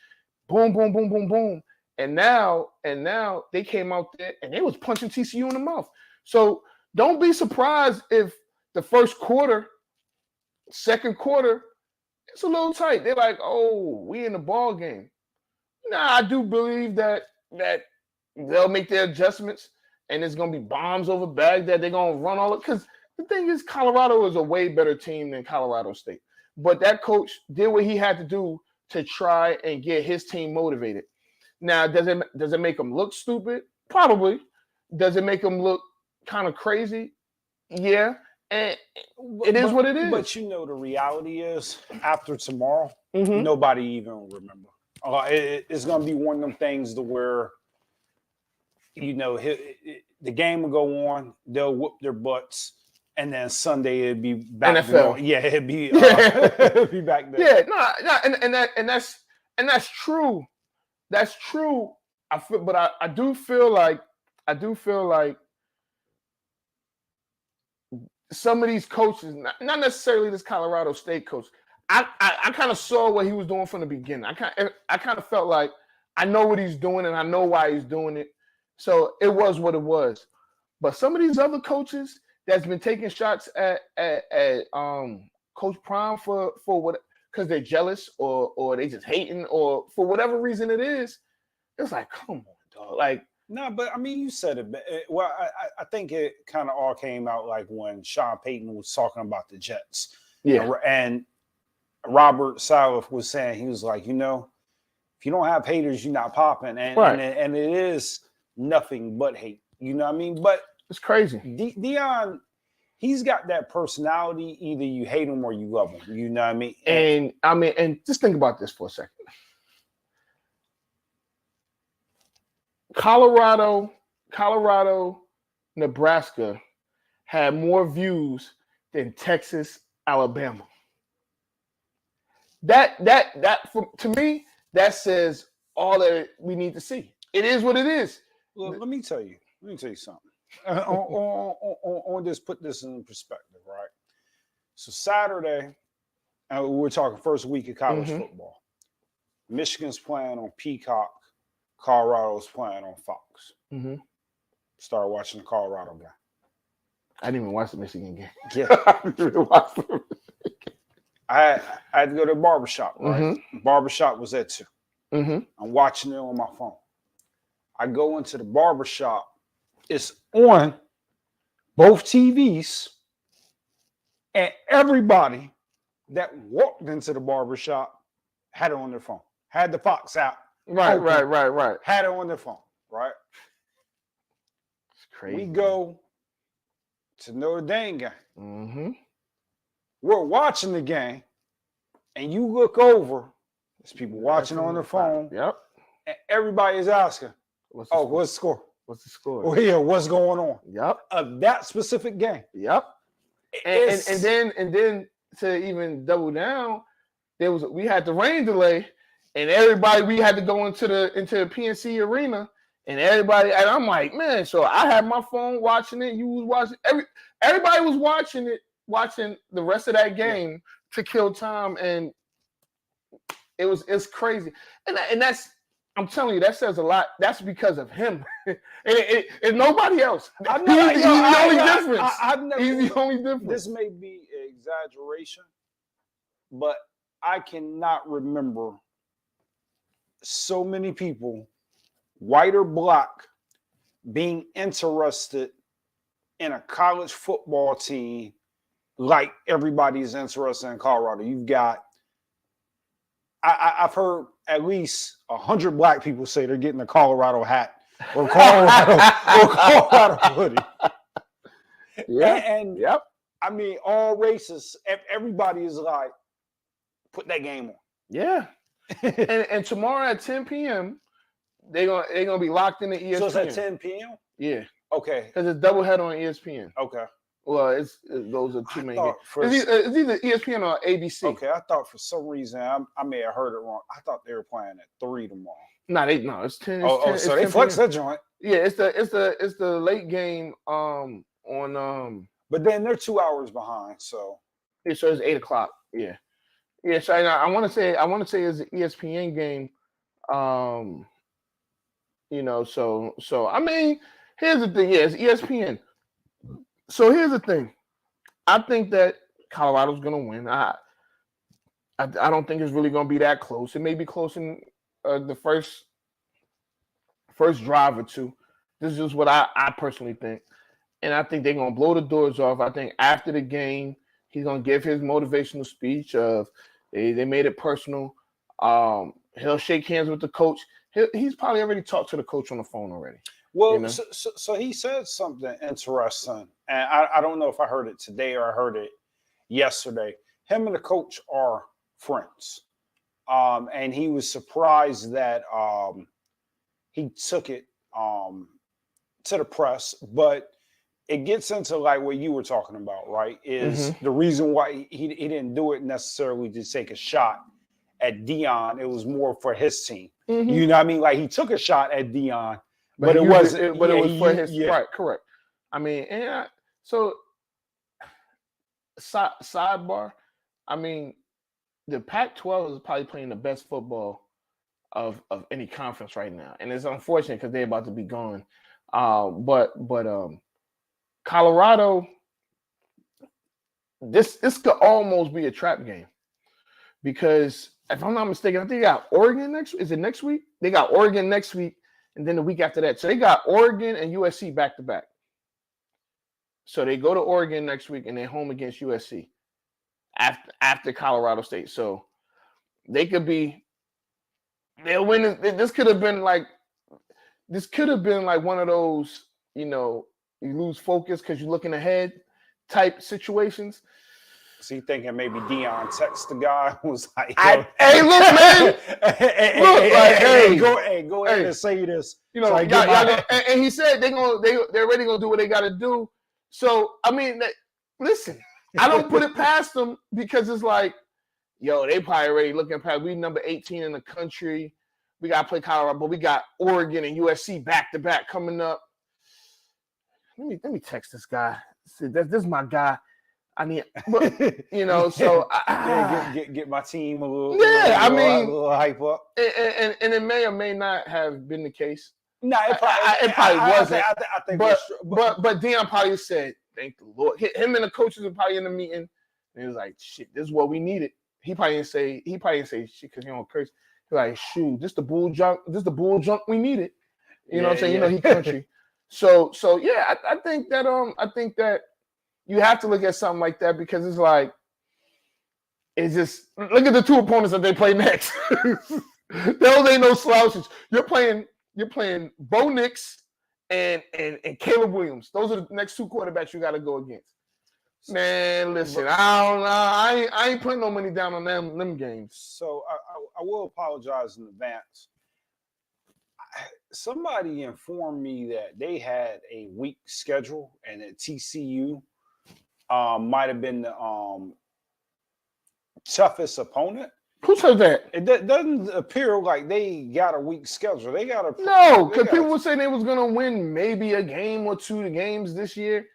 Boom, boom, boom, boom, boom. And now they came out there and they was punching TCU in the mouth. So don't be surprised if the first quarter, second quarter, it's a little tight. They're like, oh, we in the ball game. Nah, I do believe that they'll make their adjustments, and it's gonna be bombs over Baghdad. They're gonna run all it, because the thing is, Colorado is a way better team than Colorado State. But that coach did what he had to do to try and get his team motivated. Now, does it make them look stupid? Probably. Does it make them look kind of crazy? Yeah. And it is what it is.
But the reality is, after tomorrow, nobody even will remember. It's going to be one of them things to where, the game will go on, they'll whoop their butts, and then Sunday it'd be back.
NFL.
It'd be it'd be back there.
Yeah, and that's true. That's true. I do feel like some of these coaches, not necessarily this Colorado State coach, I kind of saw what he was doing from the beginning. I kind of felt like I know what he's doing and I know why he's doing it. So it was what it was. But some of these other coaches that's been taking shots at Coach Prime for what, because they're jealous or they just hating or for whatever reason it is, it's like, come on, dog. Like,
no, but I mean, you said it. Well, I think it kind of all came out like when Sean Payton was talking about the Jets.
Yeah.
And Robert Saleh was saying, he was like, if you don't have haters, you're not popping. And it is nothing but hate. You know what I mean? But
it's crazy.
Deion, he's got that personality. Either you hate him or you love him. You know what I mean?
And just think about this for a second. Colorado, Nebraska had more views than Texas, Alabama. That to me, that says all that we need to see. It is what it is.
Well, let me tell you something. On this, put this in perspective, right? So Saturday, we're talking first week of college football. Michigan's playing on Peacock. Colorado's playing on Fox. Started watching the Colorado game.
I didn't even watch the Michigan game.
Yeah.
I didn't even watch the
I had to go to the barbershop, right? Barbershop was at 2. I'm watching it on my phone. I go into the barbershop. It's on both TVs, and everybody that walked into the barbershop had it on their phone. Had the Fox app.
Right.
Had it on their phone, right?
It's crazy.
We go to Notre Dame game. We're watching the game, and you look over, there's people watching on their phone.
Yep.
And everybody is asking, what's the score?
What's the score?
Oh, yeah, what's going on?
Yep.
Of that specific game.
Yep. And then to even double down, we had the rain delay, and we had to go into the PNC Arena, and I'm like, man, so I had my phone watching it, you was watching, everybody was watching the rest of that game to kill time, and it's crazy. And that's, I'm telling you, that says a lot. That's because of him. and nobody else. He's the only difference. He's the only difference.
This may be an exaggeration, but I cannot remember so many people, white or black, being interested in a college football team like everybody's interested in Colorado. You've got, I've heard at least 100 black people say they're getting a Colorado hat or Colorado hoodie.
Yeah,
And
yep.
I mean, all races, everybody is like, put that game on.
Yeah. and tomorrow at 10 p.m., they're gonna be locked in the ESPN.
So it's at 10 p.m.?
Yeah.
Okay.
Because it's doubleheader on ESPN.
Okay.
Well, those are two main games.
It's
either ESPN or ABC.
Okay, I thought for some reason I may have heard it wrong. I thought they were playing at 3 tomorrow.
No, it's 10. It's 10
so they flexed that joint.
Yeah, it's the late game on
But then they're 2 hours behind, so
yeah, so it's 8 o'clock. Yeah. Yeah, so I want to say it's an ESPN game. So I mean, here's the thing. Yeah, it's ESPN. So here's the thing. I think that Colorado's gonna win. I don't think it's really gonna be that close. It may be close in the first drive or two. This is just what I personally think. And I think they're gonna blow the doors off. I think after the game, he's gonna give his motivational speech of they made it personal. He'll shake hands with the coach. He's probably already talked to the coach on the phone already.
Well,
you know?
so he said something interesting, and I don't know if I heard it today or I heard it yesterday. Him and the coach are friends, and he was surprised that he took it to the press, but it gets into like what you were talking about, right? Is the reason why he didn't do it necessarily to take a shot at Deion. It was more for his team. You know what I mean? Like he took a shot at Deion, but it wasn't.
But it was for his right. Correct. I mean, so sidebar. I mean, the Pac-12 is probably playing the best football of any conference right now, and it's unfortunate because they're about to be gone. But Colorado, this could almost be a trap game because if I'm not mistaken, I think they got Oregon next. Is it next week? They got Oregon next week, and then the week after that. So they got Oregon and USC back to back. So they go to Oregon next week, and they're home against USC after Colorado State. So they'll win. This could have been like one of those, you lose focus because you're looking ahead type situations.
So you thinking maybe Deion text the guy was like,
hey, look, man.
Go ahead and say this.
So and he said they're already gonna do what they gotta do. So I mean, listen, I don't put it past them because it's like, they probably already looking past. We number 18 in the country. We gotta play Colorado, but we got Oregon and USC back to back coming up. Let me text this guy. This is my guy. I need, so
get my team a little,
a
little hype up,
and it may or may not have been the case.
No, it probably wasn't. I think,
but Deion probably said, "Thank the Lord." Him and the coaches were probably in the meeting, and he was like, "Shit, this is what we needed." He probably didn't say shit because he don't curse. He's like, "Shoot, this the bull junk we needed." You know what I'm saying? He country. So yeah, I think that you have to look at something like that because it's like, it's just look at the two opponents that they play next. Those ain't no slouches. You're playing Bo Nix and Caleb Williams. Those are the next two quarterbacks you got to go against. Man, listen, I don't know. I ain't putting no money down on them games.
So I will apologize in advance. Somebody informed me that they had a weak schedule and that TCU might have been the toughest opponent.
Who said that?
It doesn't appear like they got a weak schedule. They got
because people were saying they was gonna win maybe a game or two games this year.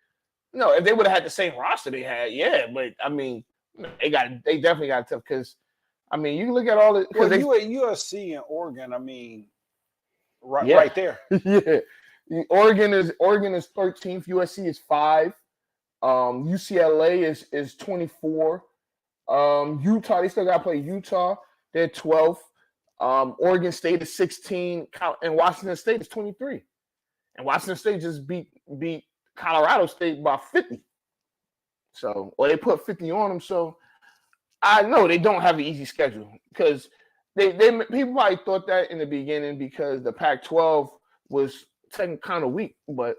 No, if they would have had the same roster they had, yeah. But I mean, they definitely got tough because I mean, you look at all the
because USC and Oregon. I mean, right there.
Yeah, Oregon is 13th. USC is 5. UCLA is 24. Utah, they still got to play Utah. They're 12th. Oregon State is 16, and Washington State is 23. And Washington State just beat Colorado State by 50. So, or they put 50 on them. So, I know they don't have an easy schedule because they people probably thought that in the beginning because the Pac-12 was kind of weak. But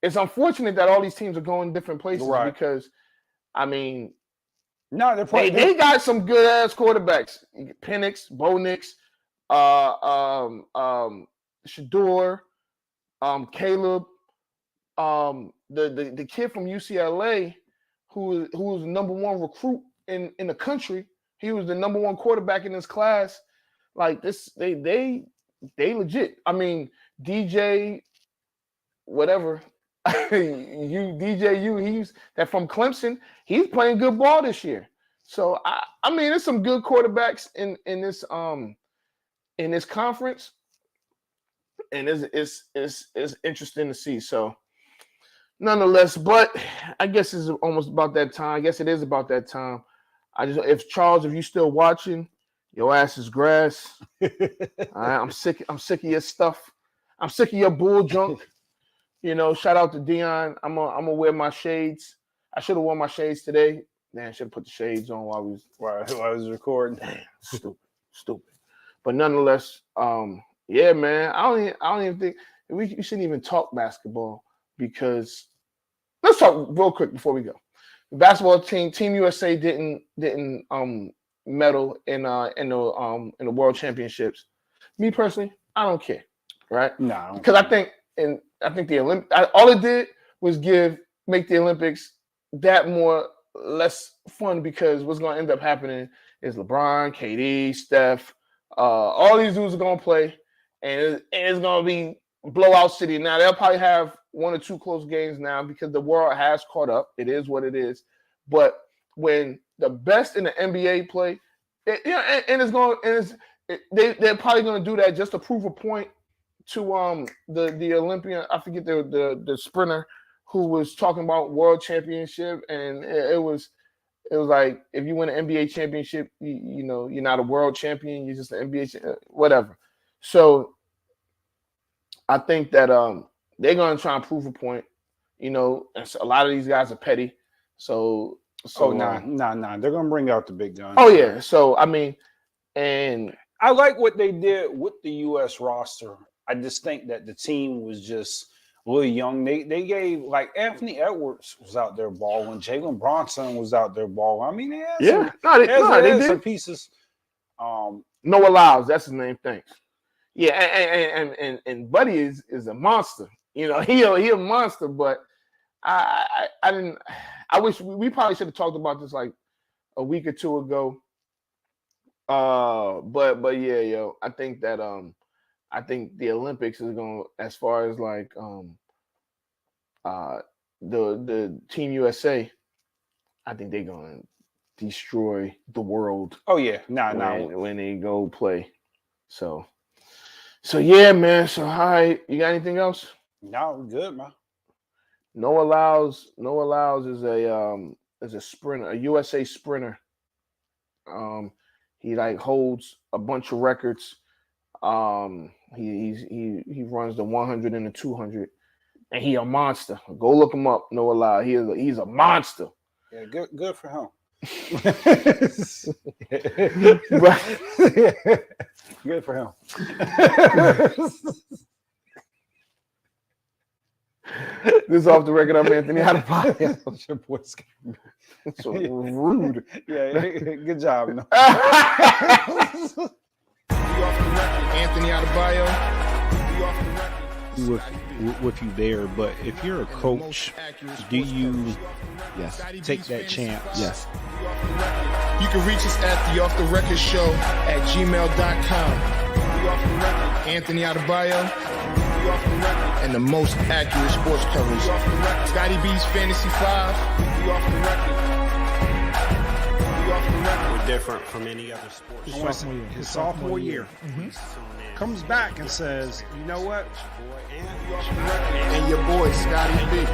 it's unfortunate that all these teams are going different places because, I mean,
no,
they got some good ass quarterbacks. Penix, Bo Nix, Shador, Caleb, the kid from UCLA who was the number one recruit in the country. He was the number one quarterback in his class. Like this, they legit. I mean, DJ, whatever. he's that from Clemson. He's playing good ball this year. So I mean, there's some good quarterbacks in this conference, and it's interesting to see. So, nonetheless, but I guess it's almost about that time. I guess it is about that time. If you still watching, your ass is grass. All right, I'm sick of your stuff. I'm sick of your bull junk. You know, shout out to Dion. I'm gonna wear my shades. I should have worn my shades today. Man, I should have put the shades on while I was recording. Damn, stupid. But nonetheless, yeah, man. I don't even think we shouldn't even talk basketball because let's talk real quick before we go. The basketball Team USA didn't medal in the World Championships. Me personally, I don't care, right?
No,
because I think the Olympics, all it did was make the Olympics that less fun because what's going to end up happening is LeBron, KD, Steph, all these dudes are going to play, and it's going to be blowout city. Now they'll probably have one or two close games now because the world has caught up. It is what it is. But when the best in the NBA play, they're probably going to do that just to prove a point to the Olympian. I forget the sprinter who was talking about world championship, and it was like if you win an NBA championship, you know you're not a world champion. You're just an NBA whatever. So I think that they're going to try and prove a point. You know, and a lot of these guys are petty. So
nah. They're going to bring out the big guns.
Oh yeah. So I mean, and
I like what they did with the U.S. roster. I just think that the team was just a little young. They gave like Anthony Edwards was out there balling. Jalen Bronson was out there balling. I mean, they had some pieces.
Noah Lyles, that's his name. Thanks. Yeah, and Buddy is a monster. You know, he a monster. But I didn't. I wish we probably should have talked about this like a week or two ago. But yeah, yo, I think that I think the Olympics is going as far as like the Team USA. I think they're going to destroy the world.
Oh yeah,
when they go play. So yeah, man. So hi, you got anything else?
No, we're good, man.
Noah Lyles is a sprinter, a USA sprinter. He like holds a bunch of records. He runs the 100 and the 200, and he a monster. Go look him up, Noah Lyles. He's a monster.
Yeah, good for him. Good for him.
This is Off the Record. I'm Anthony Adebayo.
Your boy's
so rude.
Yeah, good job. No.
Anthony Adebayo.
With you there, but if you're a coach, do you take that chance?
Yes. You can reach us at the Off the Record Show at gmail.com. Anthony Adebayo, and the most accurate sports coverage. Scotty B's Fantasy 5.
We're different from any other sport.
His sophomore year. Comes back and says, you know what?
And your boy, Scotty B.